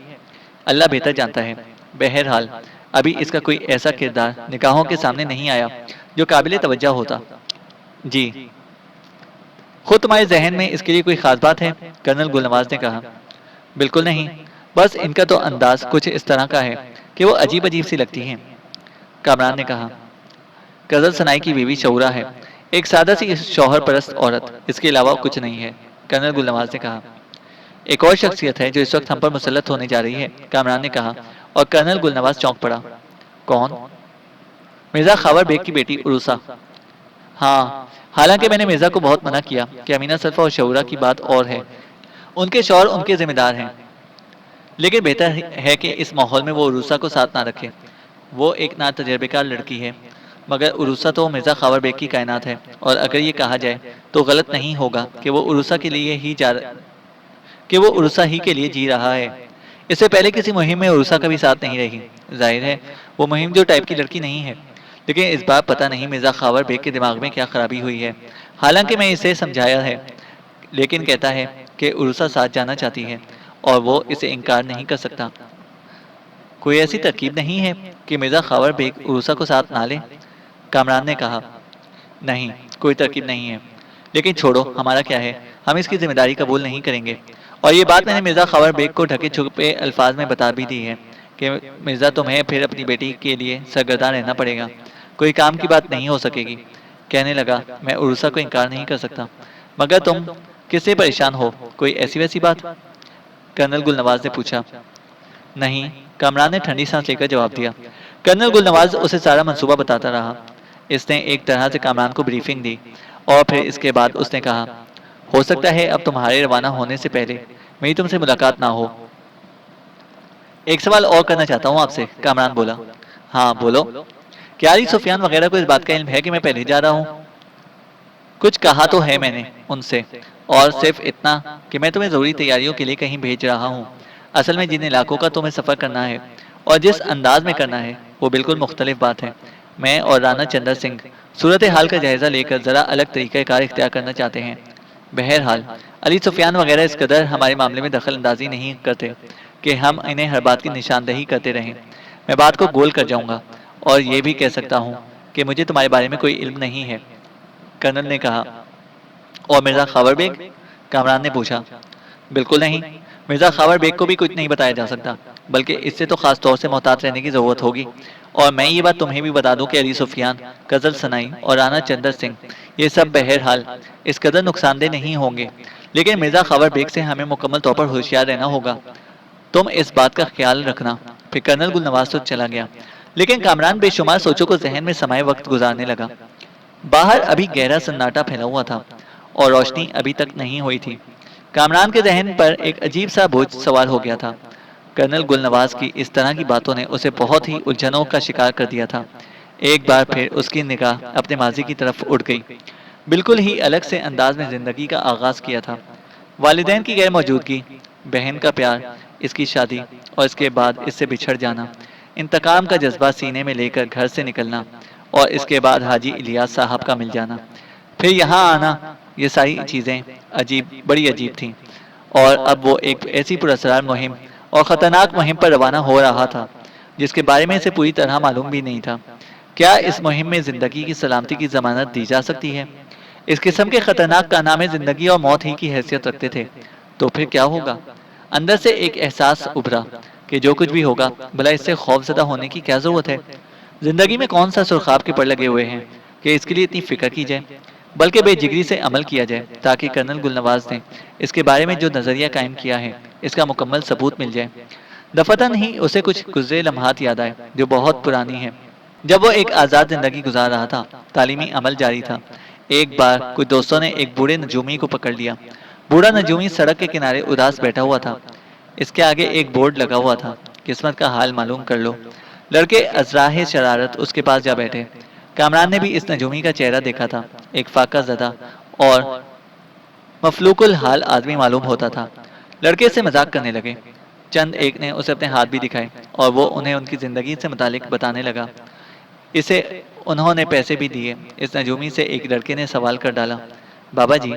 اللہ بہتر جانتا ہے۔ بہرحال ابھی اس کا کوئی ایسا کردار نگاہوں کے سامنے نہیں آیا جو قابل توجہ ہوتا۔ جی خود تمہارے ذہن میں اس کے لیے کوئی خاص بات ہے؟ کرنل گل نواز نے کہا۔ بالکل نہیں، بس ان کا تو انداز کچھ اس طرح کا ہے کہ وہ عجیب عجیب سی لگتی ہیں۔ کامران نے کہا۔ غزل ثنائی کی بیوی شعورا ہے، ایک سادہ سی شوہر پرست عورت، اس کے علاوہ کچھ نہیں ہے، کرنل گل نواز نے کہا۔ ایک اور شخصیت ہے جو اس وقت ہم پر مسلط ہونے جا رہی ہے، کامران نے کہا، اور کرنل گل نواز چونک پڑا۔ کون؟ مرزا خاور بیگ کی بیٹی عروسا۔ ہاں، حالانکہ میں نے مرزا کو بہت منع کیا کہ امینہ سرفا اور شعورا کی بات اور ہے، ان کے شوہر ان کے ذمہ دار ہیں، لیکن بہتر ہے کہ اس ماحول میں وہ عروسا کو ساتھ نہ رکھے۔ وہ ایک ناتجربہ کار لڑکی ہے، مگر عروسا تو مرزا خاور بیگ کی کائنات ہے، اور اگر یہ کہا جائے تو غلط نہیں ہوگا کہ وہ عروسا کے لیے جی رہا ہے۔ اس سے پہلے کسی مہم میں عروسا کا بھی ساتھ نہیں رہی، ظاہر ہے وہ مہم جو ٹائپ کی لڑکی نہیں ہے، لیکن اس بار پتہ نہیں مرزا خاور بیگ کے دماغ میں کیا خرابی ہوئی ہے۔ حالانکہ میں اسے سمجھایا ہے، لیکن کہتا ہے کہ عروسا ساتھ جانا چاہتی ہے اور وہ اسے انکار نہیں کر سکتا۔ کوئی ایسی ترکیب نہیں ہے کہ مرزا خاور بیگ عروسا کو ساتھ نہ لے؟ کامران نے کہا۔ نہیں، کوئی ترکیب نہیں ہے، لیکن چھوڑو، ہمارا کیا ہے، ہم اس کی ذمہ داری قبول نہیں کریں گے۔ اور یہ بات میں نے مرزا خاور بیگ کو ڈھکے چھپے الفاظ میں بتا بھی دی ہے کہ مرزا تمہیں پھر اپنی بیٹی کے لیے سرگرداں رہنا پڑے گا، کوئی کام کی بات نہیں ہو سکے گی۔ کہنے لگا، میں عروسا کو انکار نہیں کر سکتا، مگر تم کس سے پریشان ہو، کوئی ایسی ویسی بات؟ کرنل گل نواز نے پوچھا۔ نہیں، کامران نے ٹھنڈی سانس لے کر جواب دیا۔ کرنل گل نواز اسے سارا منصوبہ بتاتا رہا۔ اس نے ایک طرح سے کامران کو بریفنگ دی، اور پھر اس کے بعد اس نے کہا، ہو سکتا ہے اب تمہارے روانہ ہونے سے پہلے میری تم سے ملاقات نہ ہو۔ ایک سوال اور کرنا چاہتا ہوں آپ سے، کامران بولا۔ ہاں بولو۔ کیا علی سفیان وغیرہ کو اس بات کا علم ہے کہ میں پہلے جا رہا ہوں؟ کچھ کہا تو ہے میں نے ان سے، اور صرف اتنا کہ میں تمہیں ضروری تیاریوں کے لیے کہیں بھیج رہا ہوں۔ اصل میں جن علاقوں کا تمہیں سفر کرنا ہے اور جس انداز میں کرنا ہے وہ بالکل مختلف بات ہے۔ میں اور رانا چندر سنگھ صورتحال کا جائزہ لے کر ذرا الگ طریقہ کار اختیار کرنا چاہتے ہیں۔ بہرحال علی سفیان وغیرہ اس قدر ہمارے معاملے میں دخل اندازی نہیں کرتے کہ ہم انہیں ہر بات کی نشاندہی کرتے رہیں۔ میں بات کو گول کر جاؤں گا اور یہ بھی کہہ سکتا ہوں کہ مجھے تمہارے بارے میں کوئی علم نہیں ہے، کرنل نے کہا۔ اور مرزا خاور بیگ؟ کامران نے پوچھا۔ بالکل نہیں، مرزا خاور بیگ کو بھی کچھ نہیں بتایا جا سکتا، بلکہ اس سے تو خاص طور سے محتاط رہنے کی ضرورت ہوگی۔ اور میں یہ بات تمہیں بھی بتا دوں کہ علی سفیان، غزل ثنائی اور رانا چندر سنگھ یہ سب بہرحال اس قدر نقصان دہ نہیں ہوں گے، لیکن مرزا خاور بیگ سے ہمیں مکمل طور پر ہوشیار رہنا ہوگا۔ تم اس بات کا خیال رکھنا۔ پھر کرنل گل نواز تو چلا گیا، لیکن کامران بے شمار سوچوں کو ذہن میں سمائے وقت گزارنے لگا۔ باہر ابھی گہرا سناٹا پھیلا ہوا تھا اور روشنی ابھی تک نہیں ہوئی تھی۔ کامران کے ذہن پر ایک عجیب سا بوجھ سوار ہو گیا تھا۔ کرنل گل نواز کی اس طرح کی باتوں نے اسے بہت ہی الجھنوں کا شکار کر دیا تھا۔ ایک بار پھر اس کی نگاہ اپنے ماضی کی طرف اٹھ گئی۔ بالکل ہی الگ سے انداز میں زندگی کا آغاز کیا تھا۔ والدین کی غیر موجودگی، بہن کا پیار، اس کی شادی اور اس کے بعد اس سے بچھڑ جانا، انتقام کا جذبہ سینے میں لے کر گھر سے نکلنا، اور اس کے بعد حاجی الیاس صاحب کا مل جانا، پھر یہاں آنا، یہ ساری چیزیں بڑی عجیب تھیں۔ اور اب وہ ایک ایسی پراسرار مہم اور خطرناک مہم پر روانہ ہو رہا تھا جس کے بارے میں اسے پوری طرح معلوم بھی نہیں تھا۔ کیا اس مہم میں زندگی کی سلامتی کی ضمانت دی جا سکتی ہے؟ اس قسم کے خطرناک کارنامے زندگی اور موت ہی کی حیثیت رکھتے تھے۔ تو پھر کیا ہوگا؟ اندر سے ایک احساس ابھرا کہ جو کچھ بھی ہوگا بھلا اس سے خوف زدہ ہونے کی کیا ضرورت ہے؟ زندگی میں کون سا سرخاب کے پر لگے ہوئے ہیں کہ اس کے لیے اتنی فکر کی جائے، بلکہ بے جگری سے عمل کیا جائے تاکہ کرنل گل نواز نے اس کے بارے میں جو نظریہ قائم کیا ہے اس کا مکمل ثبوت مل جائے۔ دفتن ہی اسے کچھ گزرے لمحات یاد آئے جو بہت پرانی ہیں۔ جب وہ ایک آزاد زندگی گزار رہا تھا، تعلیمی عمل جاری تھا، ایک بار کچھ دوستوں نے ایک بوڑھے نجومی کو پکڑ لیا۔ بوڑھا نجومی سڑک کے کنارے اداس بیٹھا ہوا تھا۔ اس کے آگے ایک بورڈ لگا ہوا تھا، قسمت کا حال معلوم کر لو۔ لڑکے ازراہ شرارت اس کے پاس جا بیٹھے۔ کامران نے بھی اس نجومی کا چہرہ دیکھا تھا، ایک فاقہ زدہ اور مفلوق الحال آدمی معلوم ہوتا تھا۔ لڑکے سے مذاق کرنے لگے۔ چند ایک نے اسے اپنے ہاتھ بھی دکھائے اور وہ انہیں ان کی زندگی سے متعلق بتانے لگا۔ اسے انہوں نے پیسے بھی دیے۔ اس نجومی سے ایک لڑکے نے سوال کر ڈالا، بابا جی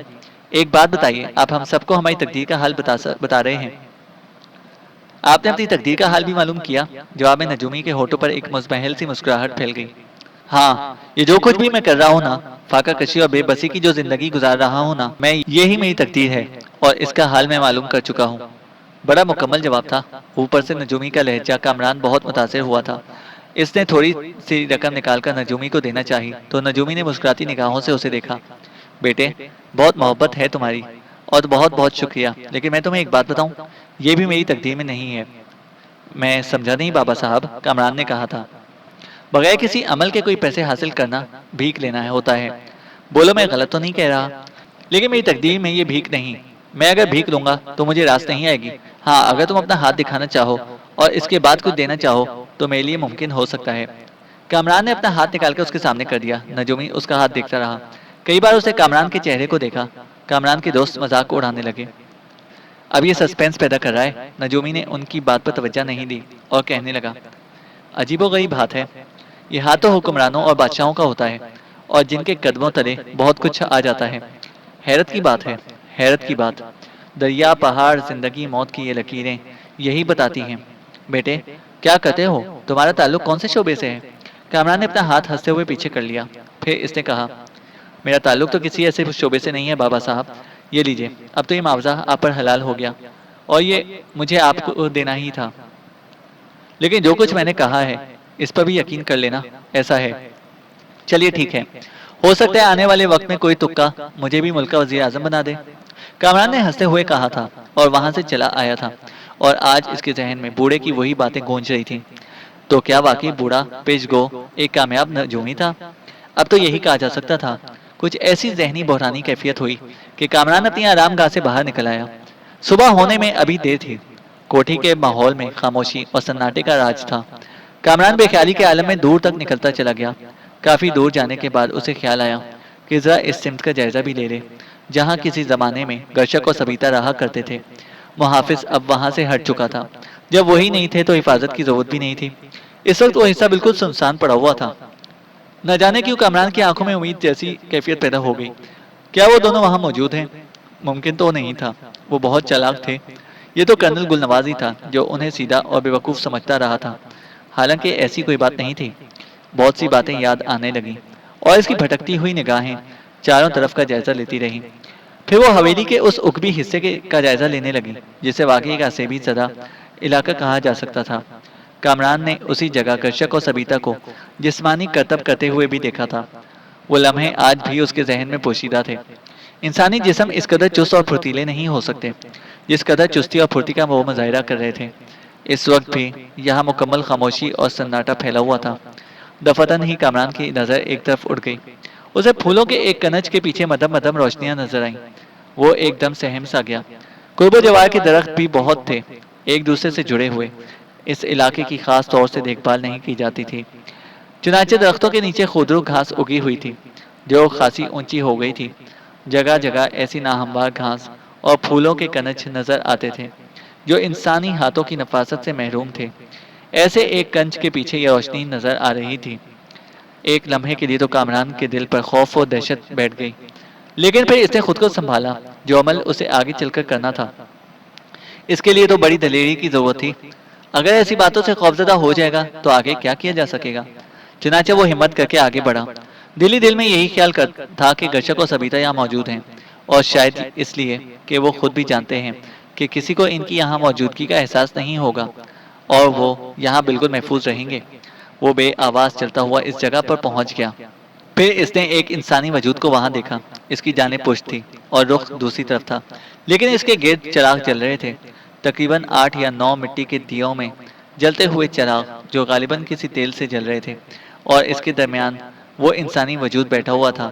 ایک بات بتائیے، آپ ہم سب کو ہماری تقدیر کا حال بتا رہے ہیں، آپ نے اپنی تقدیر کا حال بھی معلوم کیا؟ جواب میں نجومی کے ہونٹوں پر ایک مزمحل سی مسکراہٹ پھیل گئی۔ ہاں، یہ جو کچھ بھی میں کر رہا ہوں نا، فاقہ کشی اور بے بسی کی جو زندگی گزار رہا ہوں نا، میں یہی میری تقدیر ہے اور اس کا حال میں معلوم کر چکا ہوں۔ بڑا مکمل جواب تھا۔ اوپر سے نجومی کا لہجہ کامران بہت متاثر ہوا تھا۔ اس نے تھوڑی سی رقم نکال کر نجومی کو دینا چاہی تو نجومی نے مسکراتی نگاہوں سے اسے دیکھا۔ بیٹے، بہت محبت ہے تمہاری اور بہت بہت شکریہ، لیکن میں تمہیں ایک بات بتاؤں، یہ بھی میری تقدیر میں نہیں ہے۔ میں سمجھا نہیں بابا صاحب، کامران نے کہا تھا۔ بغیر کسی عمل کے کوئی پیسے حاصل کرنا بھیک لینا ہوتا ہے۔ بولو میں غلط تو نہیں کہہ رہا؟ لیکن میری تقدیر میں یہ بھیک نہیں۔ میں اگر بھیک لوں گا تو مجھے راست نہیں آئے گی۔ ہاں، اگر تم اپنا ہاتھ دکھانا چاہو اور اس کے بعد کچھ دینا چاہو تو میرے لیے ممکن ہو سکتا ہے۔ کامران نے اپنا ہاتھ نکال کر اس کے سامنے کر دیا۔ نجومی اس کا ہاتھ دیکھتا رہا۔ کئی بار اسے کامران کے چہرے کو دیکھا۔ کامران کے دوست مذاق کو اڑانے لگے۔ اب یہ سسپینس پیدا کر رہا ہے۔ نجومی نے ان کی بات پر توجہ نہیں دی اور کہنے لگا، عجیب و غریب ہاتھ ہے۔ یہ ہاتھ تو حکمرانوں اور بادشاہوں کا ہوتا ہے اور جن کے قدموں تلے بہت کچھ آ جاتا ہے۔ حیرت کی بات ہے، حیرت کی بات۔ دریا، پہاڑ، زندگی، موت کی یہ لکیریں یہی بتاتی ہیں۔ بیٹے، کیا کہتے ہو؟ تمہارا تعلق کون سے شعبے سے ہے؟ کامران نے اپنا ہاتھ ہنستے ہوئے پیچھے کر لیا۔ پھر اس نے کہا، میرا تعلق تو کسی ایسے شعبے سے نہیں ہے بابا صاحب۔ یہ لیجئے، اب تو یہ معاوضہ آپ پر حلال ہو گیا اور یہ مجھے آپ کو دینا ہی تھا۔ لیکن جو کچھ میں نے کہا ہے اس پر بھی یقین کر لینا، ایسا ہے۔ چلیے ٹھیک ہے، ہو سکتا ہے آنے والے وقت میں کوئی تکا مجھے بھی ملک کا وزیر اعظم بنا دے۔ کامران نے ہنستے ہوئے کہا تھا اور وہاں سے چلا آیا تھا، اور آج اس کے ذہن میں بوڑھے کی وہی باتیں گونج رہی تھیں۔ تو کیا واقعی بوڑھا پیش گو ایک کامیاب نجومی تھا؟ اب تو یہی کہا جا سکتا تھا۔ کچھ ایسی ذہنی بحرانی کیفیت ہوئی کہ کامران اپنی آرام گاہ سے باہر نکل آیا۔ صبح ہونے میں ابھی دیر تھی۔ کوٹھی کے ماحول میں خاموشی اور سناٹے کا راج تھا۔ کامران بے خیالی کے عالم میں دور تک نکلتا چلا گیا۔ کافی دور جانے کے بعد اسے خیال آیا کہ ذرا اس سمت کا جائزہ بھی لے لے جہاں کسی زمانے میں گرشک اور سبیتا رہا کرتے تھے۔ محافظ اب وہاں سے ہٹ چکا تھا۔ جب وہی نہیں تھے تو حفاظت کی ضرورت بھی نہیں تھی۔ اس وقت وہ حصہ بالکل سنسان پڑا ہوا تھا۔ نہ جانے کیوں کامران کی آنکھوں میں امید جیسی کیفیت پیدا ہو گئی۔ کیا وہ دونوں وہاں موجود ہیں؟ ممکن تو نہیں تھا۔ وہ بہت چالاک تھے۔ یہ تو کرنل گل نواز ہی تھا جو انہیں سیدھا اور بے وقوف سمجھتا رہا تھا۔ حالانکہ ایسی کوئی بات نہیں تھی۔ بہت سی باتیں یاد آنے لگیں اور اس کی بھٹکتی ہوئی نگاہیں چاروں طرف کا جائزہ لیتی رہیں۔ پھر وہ حویلی کے اس عقبی حصے کا جائزہ لینے لگی جسے واقعی کا سیبی زدہ علاقہ کہا جا سکتا تھا۔ کامران نے اسی جگہ گرشک اور سبیتا کو جسمانی کرتب کرتے ہوئے بھی دیکھا تھا۔ وہ لمحے آج بھی اس کے ذہن میں پوشیدہ تھے۔ انسانی جسم اس قدر چست اور پھرتیلے نہیں ہو سکتے جس قدر چستی اور پھرتی کا وہ مظاہرہ کر رہے تھے۔ اس وقت بھی یہاں مکمل خاموشی اور سناٹا پھیلا ہوا تھا۔ دفتن ہی کامران کی نظر ایک طرف اڑ گئی۔ اسے پھولوں کے ایک کنج کے پیچھے مدھم مدھم روشنیاں نظر آئیں۔ وہ ایک دم سہم سا گیا۔ قرب و جوار کے درخت بھی بہت تھے، ایک دوسرے سے جڑے ہوئے۔ اس علاقے کی خاص طور سے دیکھ بھال نہیں کی جاتی تھی، چنانچہ درختوں کے نیچے خودرو گھاس اگی ہوئی تھی جو خاصی اونچی ہو گئی تھی۔ جگہ جگہ ایسی ناہموار گھاس اور پھولوں کے کنج نظر آتے تھے جو انسانی ہاتھوں کی نفاست سے محروم تھے۔ ایسے ایک کنج کے پیچھے یہ روشنی نظر آ رہی تھی۔ ایک لمحے کے لیے تو کامران کے دل پر خوف و دہشت بیٹھ گئی، لیکن پھر اس نے خود کو سنبھالا۔ جو عمل اسے آگے چل کر کرنا تھا اس کے لیے تو بڑی دلیری کی ضرورت تھی۔ اگر ایسی باتوں سے خوفزدہ ہو جائے گا تو آگے کیا کیا جا سکے گا؟ چنانچہ وہ ہمت کر کے آگے بڑھا۔ دل ہی دل میں یہی خیال تھا کہ گرشک اور سبیتا یہاں موجود ہیں، اور شاید اس لیے کہ وہ خود بھی جانتے ہیں کہ کسی کو ان کی یہاں موجودگی کا احساس نہیں ہوگا اور وہ یہاں بالکل محفوظ رہیں گے۔ وہ بے آواز چلتا ہوا اس جگہ پر پہنچ گیا۔ پھر اس نے ایک انسانی وجود کو وہاں دیکھا۔ اس کی جانب پشت تھی اور رخ دوسری طرف تھا، لیکن اس کے گرد چراغ جل رہے تھے، تقریباً 8 یا 9 مٹی کے دیوں میں جلتے ہوئے چراغ جو غالباً کسی تیل سے جل رہے تھے، اور اس کے درمیان وہ انسانی وجود بیٹھا ہوا تھا۔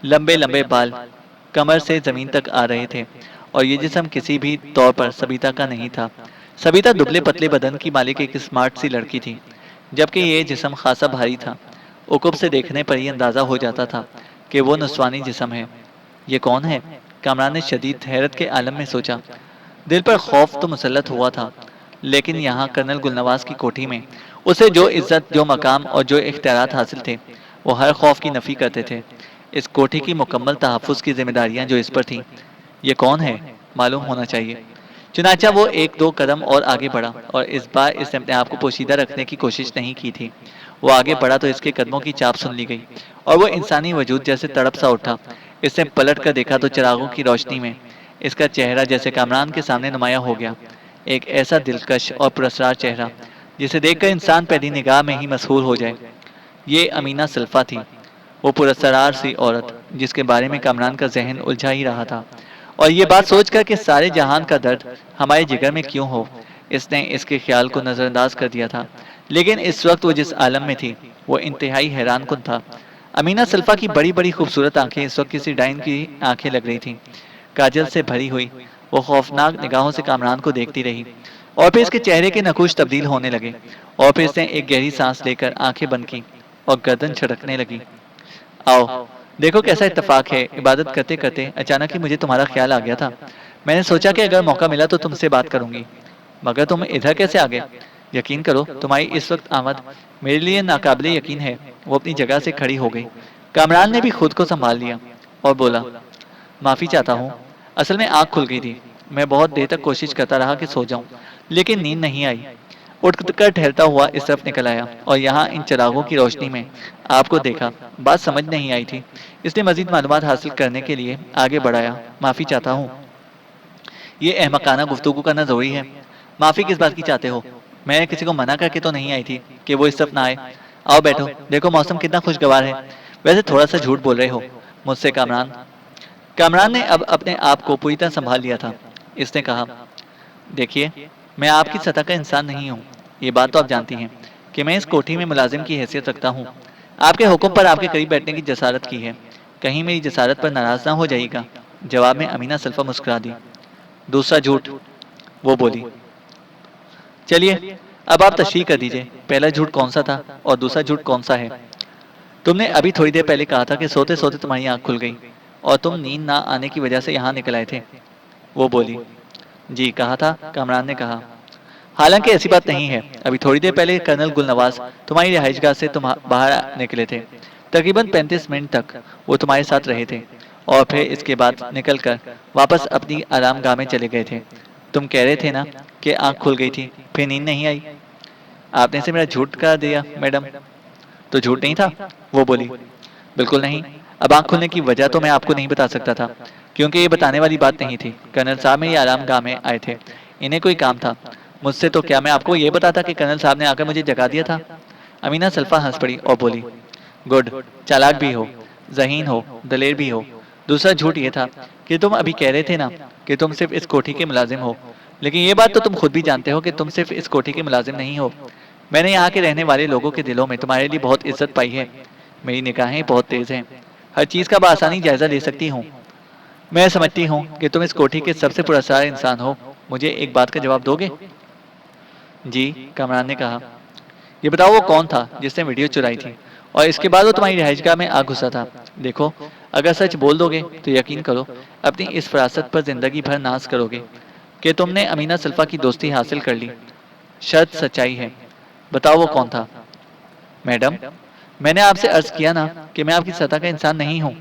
لمبے لمبے بال کمر سے زمین تک آ رہے تھے، اور یہ جسم کسی بھی طور پر سبیتا کا نہیں تھا۔ سبیتا دبلے پتلے بدن کی مالک ایک اسمارٹ سی لڑکی تھی، جبکہ یہ جسم خاصا بھاری تھا۔ عقب سے دیکھنے پر یہ اندازہ ہو جاتا تھا کہ وہ نسوانی جسم ہے۔ یہ کون ہے؟ کامران نے شدید حیرت کے عالم میں سوچا۔ دل پر خوف تو مسلط ہوا تھا، لیکن یہاں کرنل گلنواز کی کوٹھی میں اسے جو عزت، جو مقام اور جو اختیارات حاصل تھے وہ ہر خوف کی نفی کرتے تھے۔ اس کوٹھی کی مکمل تحفظ کی ذمہ داریاں جو اس پر تھیں، یہ کون ہے؟ معلوم ہونا چاہیے۔ چنانچہ وہ ایک دو قدم اور آگے بڑھا، اور اس بار اس نے اپنے آپ کو پوشیدہ رکھنے کی کوشش نہیں کی تھی۔ وہ آگے بڑھا تو اس کے قدموں کی چاپ سن لی گئی، اور وہ انسانی وجود جیسے تڑپ سا اٹھا۔ اس نے پلٹ کر دیکھا تو چراغوں کی روشنی میں اس کا چہرہ جیسے کامران کے سامنے نمایاں ہو گیا، ایک ایسا دلکش اور پراسرار چہرہ جسے دیکھ کر انسان پہلی نگاہ میں ہی مسحور ہو جائے۔ یہ امینہ سلفا تھی، وہ پراسرار سی عورت جس کے بارے میں کامران کا ذہن الجھا ہی رہا تھا، اور یہ بات سوچ کر کہ سارے جہان کا درد ہمارے جگر میں کیوں ہو، اس نے اس کے خیال کو نظر انداز کر دیا تھا۔ لیکن اس وقت وہ جس عالم میں تھی وہ انتہائی حیران کن تھا۔ امینہ سلفا کی بڑی بڑی خوبصورت آنکھیں اس وقت کسی ڈائن کی آنکھیں لگ رہی تھیں، کاجل سے بھری ہوئی۔ وہ خوفناک نگاہوں سے کامران کو دیکھتی رہی، اور پھر اس کے چہرے کے نقوش تبدیل ہونے لگے، اور پھر اس نے ایک گہری سانس لے کر آنکھیں بند کی اور گردن چھڑکنے لگی۔ آؤ دیکھو کیسا اتفاق ہے، عبادت کرتے کرتے اچانک ہی مجھے تمہارا خیال آ گیا تھا۔ میں نے سوچا کہ اگر موقع ملا تو تم سے بات کروں گی، مگر تم ادھر کیسے آ گئے؟ یقین کرو تمہاری اس وقت آمد میرے لیے ناقابل یقین ہے۔ وہ اپنی جگہ سے کھڑی ہو گئی۔ کامران نے بھی خود کو سنبھال لیا اور بولا، معافی چاہتا ہوں، اصل میں آنکھ کھل گئی تھی۔ میں بہت دیر تک کوشش کرتا رہا کہ سو جاؤں، لیکن نیند نہیں آئی۔ اٹھ کر ٹہلتا ہوا اس طرف نکل آیا، اور یہاں ان چراغوں کی روشنی میں آپ کو دیکھا۔ بات سمجھ نہیں آئی تھی، اس نے مزید معلومات حاصل کرنے کے لیے آگے بڑھایا۔ معافی چاہتا ہوں، یہ احمقانہ گفتگو کرنا ضروری ہے؟ معافی کس بات کی چاہتے ہو؟ میں نے کسی کو منع کر کے تو نہیں آئی تھی کہ وہ اس طرف نہ آئے۔ آؤ بیٹھو، دیکھو موسم کتنا خوشگوار ہے۔ ویسے تھوڑا سا جھوٹ بول رہے ہو مجھ سے کامران۔ کامران نے اب اپنے آپ کو پوری طرح سنبھال لیا تھا۔ اس نے کہا، دیکھیے میں آپ کی سطح کا انسان نہیں ہوں، یہ بات تو آپ جانتی ہیں کہ میں اس کوٹھی میں ملازم کی حیثیت رکھتا ہوں۔ آپ کے حکم پر آپ کے قریب بیٹھنے کی جسارت کی ہے، کہیں میری جسارت پر ناراض نہ ہو جائے گا۔ جواب میں امینہ سلفا مسکرا دی۔ دوسرا جھوٹ، وہ بولی۔ چلیے اب آپ تشریح کر دیجئے، پہلا جھوٹ کون سا تھا اور دوسرا جھوٹ کون سا ہے؟ تم نے ابھی تھوڑی دیر پہلے کہا تھا کہ سوتے سوتے تمہاری آنکھ کھل گئی اور تم نیند نہ آنے کی وجہ سے یہاں نکل آئے تھے۔ وہ بولی۔ جی کہا تھا، کامران نے کہا۔ حالانکہ ایسی بات نہیں ہے، ابھی تھوڑی دیر پہلے کرنل گل نواز تمہاری رہائش گاہ سے باہر نکلے تھے۔ تقریباً 35 منٹ تک وہ تمہارے ساتھ رہے تھے، اور پھر اس کے بعد نکل کر واپس اپنی آرام گاہ میں چلے گئے تھے۔ تم کہہ رہے تھے نا کہ آنکھ کھل گئی تھی، پھر نیند نہیں آئی۔ آپ نے اسے میرا جھوٹ کہہ دیا میڈم۔ تو جھوٹ نہیں تھا؟ وہ بولی۔ بالکل نہیں۔ اب آنکھ کھلنے کی وجہ تو میں آپ کو نہیں بتا سکتا تھا، کیونکہ یہ بتانے والی بات نہیں تھی۔ کرنل صاحب میری آرام گاہ میں آئے تھے، انہیں کوئی کام تھا مجھ سے، تو کیا میں آپ کو یہ بتاتا کہ کرنل صاحب نے آ کر مجھے جگا دیا تھا؟ امینہ سلفا ہنس پڑی اور بولی، گڈ، چالاک بھی ہو، ذہین ہو، دلیر بھی ہو۔ دوسرا جھوٹ یہ تھا کہ تم ابھی کہہ رہے تھے نا کہ تم صرف اس کوٹھی کے ملازم ہو، لیکن یہ بات تو تم خود بھی جانتے ہو کہ تم صرف اس کوٹھی کے ملازم نہیں ہو۔ میں نے یہاں کے رہنے والے لوگوں کے دلوں میں تمہارے لیے بہت عزت پائی ہے۔ میری نگاہیں بہت تیز ہیں، ہر چیز کا بآسانی جائزہ لے سکتی ہوں۔ میں سمجھتی ہوں کہ تم اس کوٹھی کے سب سے پراسرار انسان ہو۔ مجھے ایک بات کا جواب دو گے؟ جی، کامران نے کہا۔ یہ بتاؤ وہ کون تھا جس نے ویڈیو چرائی تھی اور اس کے بعد وہ تمہاری رہائش گاہ میں آ گھسا تھا؟ دیکھو اگر سچ بول دو گے تو یقین کرو اپنی اس فراست پر زندگی بھر ناز کرو گے کہ تم نے امینہ سلفا کی دوستی حاصل کر لی۔ شرط سچائی ہے، بتاؤ وہ کون تھا؟ میڈم، میں نے آپ سے عرض کیا نا کہ میں آپ کی سطح کا انسان نہیں ہوں۔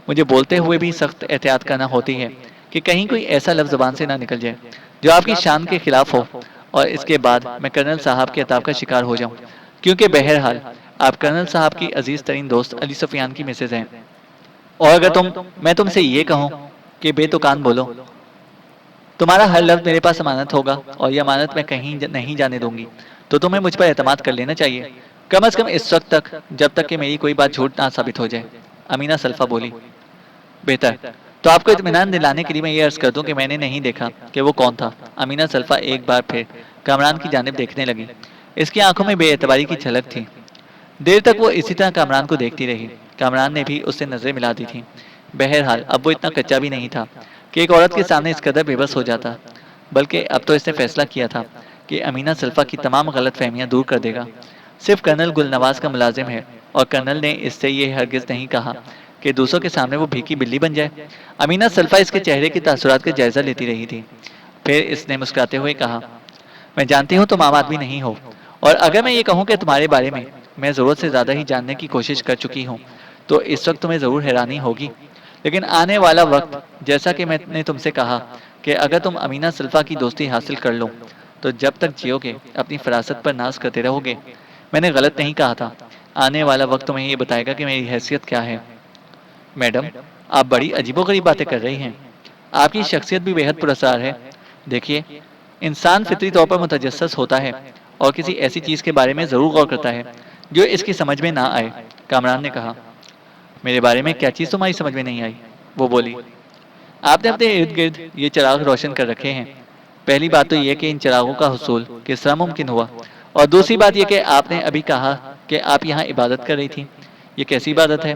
مجھے بولتے ہوئے بھی سخت احتیاط کرنا ہوتی ہے کہ کہیں کوئی ایسا لفظ زبان سے نہ نکل جائے جو آپ کی شان کے خلاف ہو، اور اس کے بعد میں کرنل صاحب کے عتاب کا شکار ہو جاؤں، کیونکہ بہرحال آپ کرنل صاحب کی عزیز ترین دوست علی سفیان کی مسز ہیں۔ اور اگر میں تم سے یہ کہوں کہ بے تکان بولو، تمہارا ہر لفظ میرے پاس امانت ہوگا اور یہ امانت میں کہیں نہیں جانے دوں گی، تو تمہیں مجھ پر اعتماد کر لینا چاہیے، کم از کم اس وقت تک جب تک کہ میری کوئی بات جھوٹ نہ ثابت ہو جائے۔ امینہ سلفا بولی۔ بہتر، تو آپ کو اطمینان دلانے کے لیے میں یہ عرض کر دوں کہ میں نے نہیں دیکھا کہ وہ کون تھا۔ امینہ سلفا ایک بار پھر کامران کی جانب دیکھنے لگی، اس کی آنکھوں میں بے اعتباری کی جھلک تھی۔ دیر تک وہ اسی طرح کامران کو دیکھتی رہی، کامران نے بھی اس سے نظریں ملا دی تھیں۔ بہرحال اب وہ اتنا کچا بھی نہیں تھا کہ ایک عورت کے سامنے اس قدر بے بس ہو جاتا، بلکہ اب تو اس نے فیصلہ کیا تھا کہ امینہ سلفا کی تمام غلط فہمیاں دور کر دے گا۔ صرف کرنل گل نواز کا ملازم ہے، اور کرنل نے اس سے یہ ہرگز نہیں کہا کہ دوسروں کے سامنے وہ بھیکی بلی بن جائے۔ امینہ سلفا اس کے چہرے کے تاثرات کا جائزہ لیتی رہی تھی، پھر اس نے مسکراتے ہوئے کہا، میں جانتی ہوں تم عام آدمی نہیں ہو، اور اگر میں یہ کہوں کہ تمہارے بارے میں ضرورت سے زیادہ ہی جاننے کی کوشش کر چکی ہوں تو اس وقت تمہیں ضرور حیرانی ہوگی، لیکن آنے والا وقت، جیسا کہ میں نے تم سے کہا کہ اگر تم امینہ سلفا کی دوستی حاصل کر لو تو جب تک جیو گے اپنی فراست پر ناز کرتے رہو گے۔ میں نے غلط نہیں کہا تھا۔ آنے والا وقت تمہیں یہ بتائے گا کہ میری حیثیت کیا ہے۔ میڈم، آپ بڑی عجیب و غریب باتیں کر رہی ہیں۔ آپ کی شخصیت بھی بے حد پراسرار ہے۔ دیکھیے، انسان فطری طور پر متجسس ہوتا ہے اور کسی ایسی چیز کے بارے میں ضرور غور کرتا ہے جو اس کی سمجھ میں نہ آئے۔ کامران نے کہا، میرے بارے میں کیا چیز تمہاری سمجھ میں نہیں آئی؟ وہ بولی، آپ نے اپنے ارد گرد یہ چراغ روشن کر رکھے ہیں۔ پہلی بات تو یہ کہ ان چراغوں کا حصول کس طرح ممکن ہوا، اور دوسری بات یہ کہ آپ نے ابھی کہا کہ آپ یہاں عبادت کر رہی تھی۔ یہ کیسی عبادت ہے؟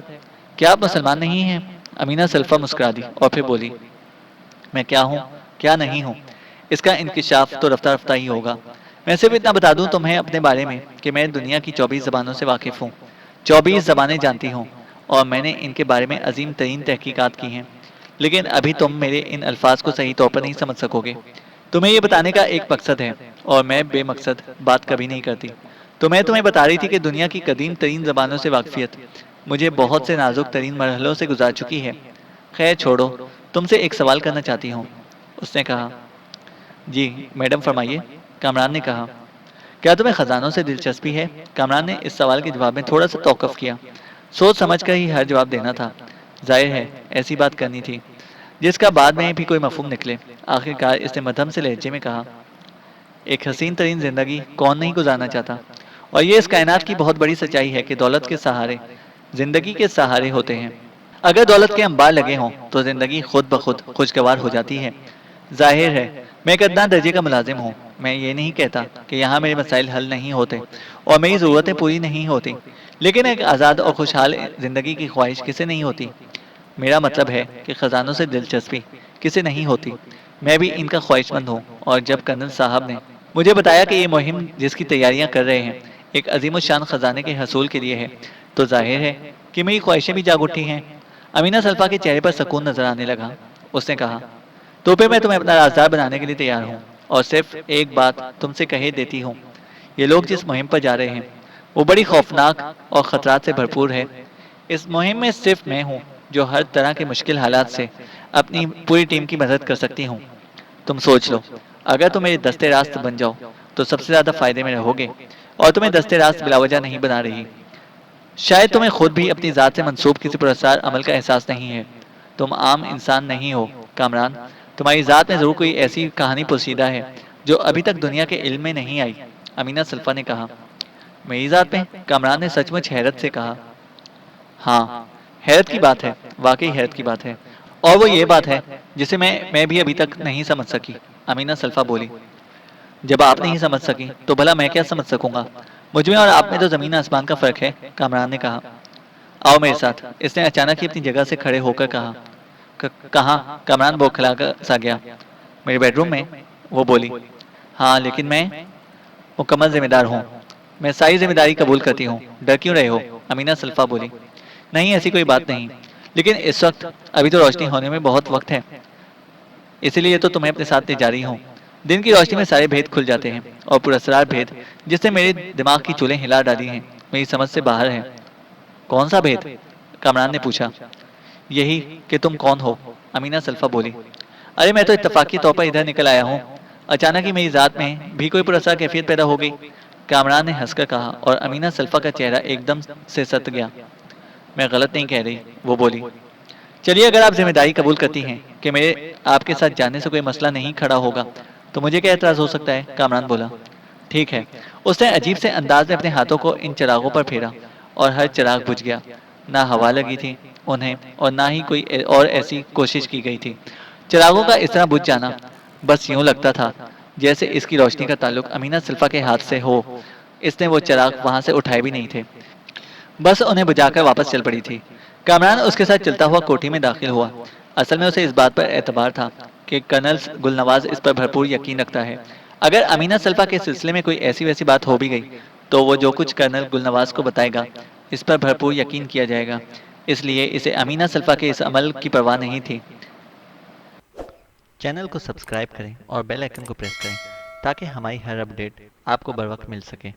کیا آپ مسلمان نہیں ہیں؟ امینہ سلفا مسکرا دی اور پھر بولی، میں کیا ہوں کیا نہیں ہوں اس کا انکشاف تو رفتہ رفتہ ہی ہوگا۔ میں صرف اتنا بتا دوں تمہیں اپنے بارے میں کہ میں دنیا کی 24 زبانوں سے واقف ہوں، 24 زبانیں جانتی ہوں، اور میں نے ان کے بارے میں عظیم ترین تحقیقات کی ہیں۔ لیکن ابھی تم میرے ان الفاظ کو صحیح طور پر نہیں سمجھ سکو گے۔ تمہیں یہ بتانے کا ایک مقصد ہے، اور میں بے مقصد بات کبھی نہیں کرتی۔ تو میں تمہیں بتا رہی تھی کہ دنیا کی قدیم ترین زبانوں سے واقفیت مجھے بہت سے نازک ترین مرحلوں سے گزار چکی ہے۔ خیر چھوڑو، تم سے ایک سوال کرنا چاہتی ہوں۔ اس نے کہا، جی میڈم فرمائیے۔ کامران نے کہا، کیا تمہیں خزانوں سے دلچسپی ہے؟ کامران نے اس سوال کے جواب میں تھوڑا سا توقف کیا۔ سوچ سمجھ کر ہی ہر جواب دینا تھا۔ ظاہر ہے ایسی بات کرنی تھی جس کا بعد میں بھی کوئی مفہوم نکلے۔ آخرکار اس نے مدھم سے لہجے میں کہا، ایک حسین ترین زندگی کون نہیں گزارنا چاہتا، اور یہ اس کائنات کی بہت بڑی سچائی ہے کہ دولت کے سہارے زندگی کے سہارے ہوتے ہیں۔ اگر دولت کے انبار لگے ہوں تو زندگی خود بخود خوشگوار ہو جاتی ہے۔ ظاہر ہے میں ایک ادنا درجے کا ملازم ہوں۔ میں یہ نہیں کہتا کہ یہاں میرے مسائل حل نہیں ہوتے اور میری ضرورتیں پوری نہیں ہوتی، لیکن ایک آزاد اور خوشحال زندگی کی خواہش کسے نہیں ہوتی؟ میرا مطلب ہے کہ خزانوں سے دلچسپی کسے نہیں ہوتی؟ میں بھی ان کا خواہش مند ہوں، اور جب کرنل صاحب نے مجھے بتایا کہ یہ مہم جس کی تیاریاں کر رہے ہیں ایک عظیم الشان خزانے کے حصول کے لیے ہے، تو ظاہر ہے کہ میری خواہشیں بھی جاگ اٹھی ہیں۔ امینہ سلفا کے چہرے پر سکون نظر آنے لگا۔ اس نے کہا، تو پھر میں تمہیں اپنا رازدار بنانے کے لیے تیار ہوں، اور صرف ایک بات تم سے کہے دیتی ہوں، یہ لوگ جس مہم پر جا رہے ہیں وہ بڑی خوفناک اور خطرات سے بھرپور ہے۔ اس مہم میں صرف میں ہوں جو ہر طرح کے مشکل حالات سے اپنی پوری ٹیم کی مدد کر سکتی ہوں۔ تم سوچ لو، اگر تم میرے دستے راست بن جاؤ تو سب سے زیادہ فائدے میں رہو گے، اور تمہیں دستے راست بلا وجہ نہیں بنا رہی۔ شاید تمہیں خود بھی اپنی ذات سے منسوب کسی پراسرار عمل کا احساس نہیں ہے۔ تم عام انسان نہیں ہو کامران، تمہاری ذات میں ضرور کوئی ایسی کہانی پوشیدہ ہے جو ابھی تک دنیا کے علم میں نہیں آئی۔ امینہ سلفا نے کہا، میری ذات میں؟ کامران نے سچ مچ حیرت سے کہا، ہاں، حیرت کی بات ہے، واقعی حیرت کی بات ہے، اور وہ یہ بات ہے جسے میں بھی ابھی تک نہیں سمجھ سکی۔ امینہ سلفا بولی، جب آپ نہیں سمجھ سکی تو بھلا میں کیا سمجھ سکوں گا؟ مجھ میں اور آپ میں تو زمین آسمان کا فرق ہے، کامران نے کہا۔ آؤ میرے ساتھ، اس نے اچانک ہی اپنی جگہ سے کھڑے ہو کر کہا۔ کہاں؟ کامران بوکھلا کر سا گیا۔ میرے بیڈ روم میں، وہ بولی۔ ہاں لیکن میں مکمل ذمہ دار ہوں، میں ساری ذمہ داری قبول کرتی ہوں، ڈر کیوں رہے ہو؟ امینہ سلفا بولی، نہیں ایسی کوئی بات نہیں، لیکن اس وقت ابھی تو روشنی ہونے میں بہت وقت ہے، اسی لیے تو تمہیں اپنے ساتھ لے جا رہی ہوں۔ دن کی روشنی میں سارے بھید کھل جاتے ہیں، اور پراسرار بھید جس نے میرے دماغ کی چولیں ہلا ڈالی ہیں میری سمجھ سے باہر ہے۔ کون سا بھید؟ کامران نے پوچھا۔ یہی کہ تم کون ہو، امینہ سلفا بولی۔ ارے میں تو اتفاقی طور پر ادھر نکل آیا ہوں، اچانک ہی میری ذات میں بھی کوئی پراسرار کیفیت پیدا ہو گئی، کامران نے ہنس کر کہا، اور امینہ سلفا کا چہرہ ایک دم سے ست گیا۔ میں غلط نہیں کہہ رہی، وہ بولی۔ چلیے اگر آپ ذمہ داری قبول کرتی ہیں کہ میرے آپ کے ساتھ جانے سے کوئی مسئلہ نہیں کھڑا ہوگا تو مجھے کیا اعتراض ہو سکتا ہے؟ کامران بولا۔ ٹھیک ہے۔ اس نے عجیب سے انداز میں اپنے ہاتھوں کو ان چراغوں پر پھیرا، اور ہر چراغ بجھ گیا۔ نہ ہوا لگی تھی انہیں، اور نہ ہی کوئی اور ایسی کوشش کی گئی تھی۔ چراغوں کا اس طرح بجھ جانا بس یوں لگتا تھا جیسے اس کی روشنی کا تعلق امینہ سلفا کے ہاتھ سے ہو۔ اس نے وہ چراغ وہاں سے اٹھائے بھی نہیں تھے، بس انہیں بجھا کر واپس چل پڑی تھی۔ کامران اس کے ساتھ چلتا ہوا کوٹھی میں داخل ہوا۔ اصل میں اسے اس بات پر اعتبار تھا کہ کرنل گل نواز اس پر بھرپور یقین رکھتا ہے۔ اگر امینہ سلفا کے سلسلے میں کوئی ایسی ویسی بات ہو بھی گئی تو وہ جو کچھ کرنل گل نواز کو بتائے گا اس پر بھرپور یقین کیا جائے گا، اس لیے اسے امینہ سلفا کے اس عمل کی پرواہ نہیں تھی۔ چینل کو سبسکرائب کریں اور بیل آئیکن کو پریس کریں تاکہ ہماری ہر اپڈیٹ آپ کو بر وقت مل سکے۔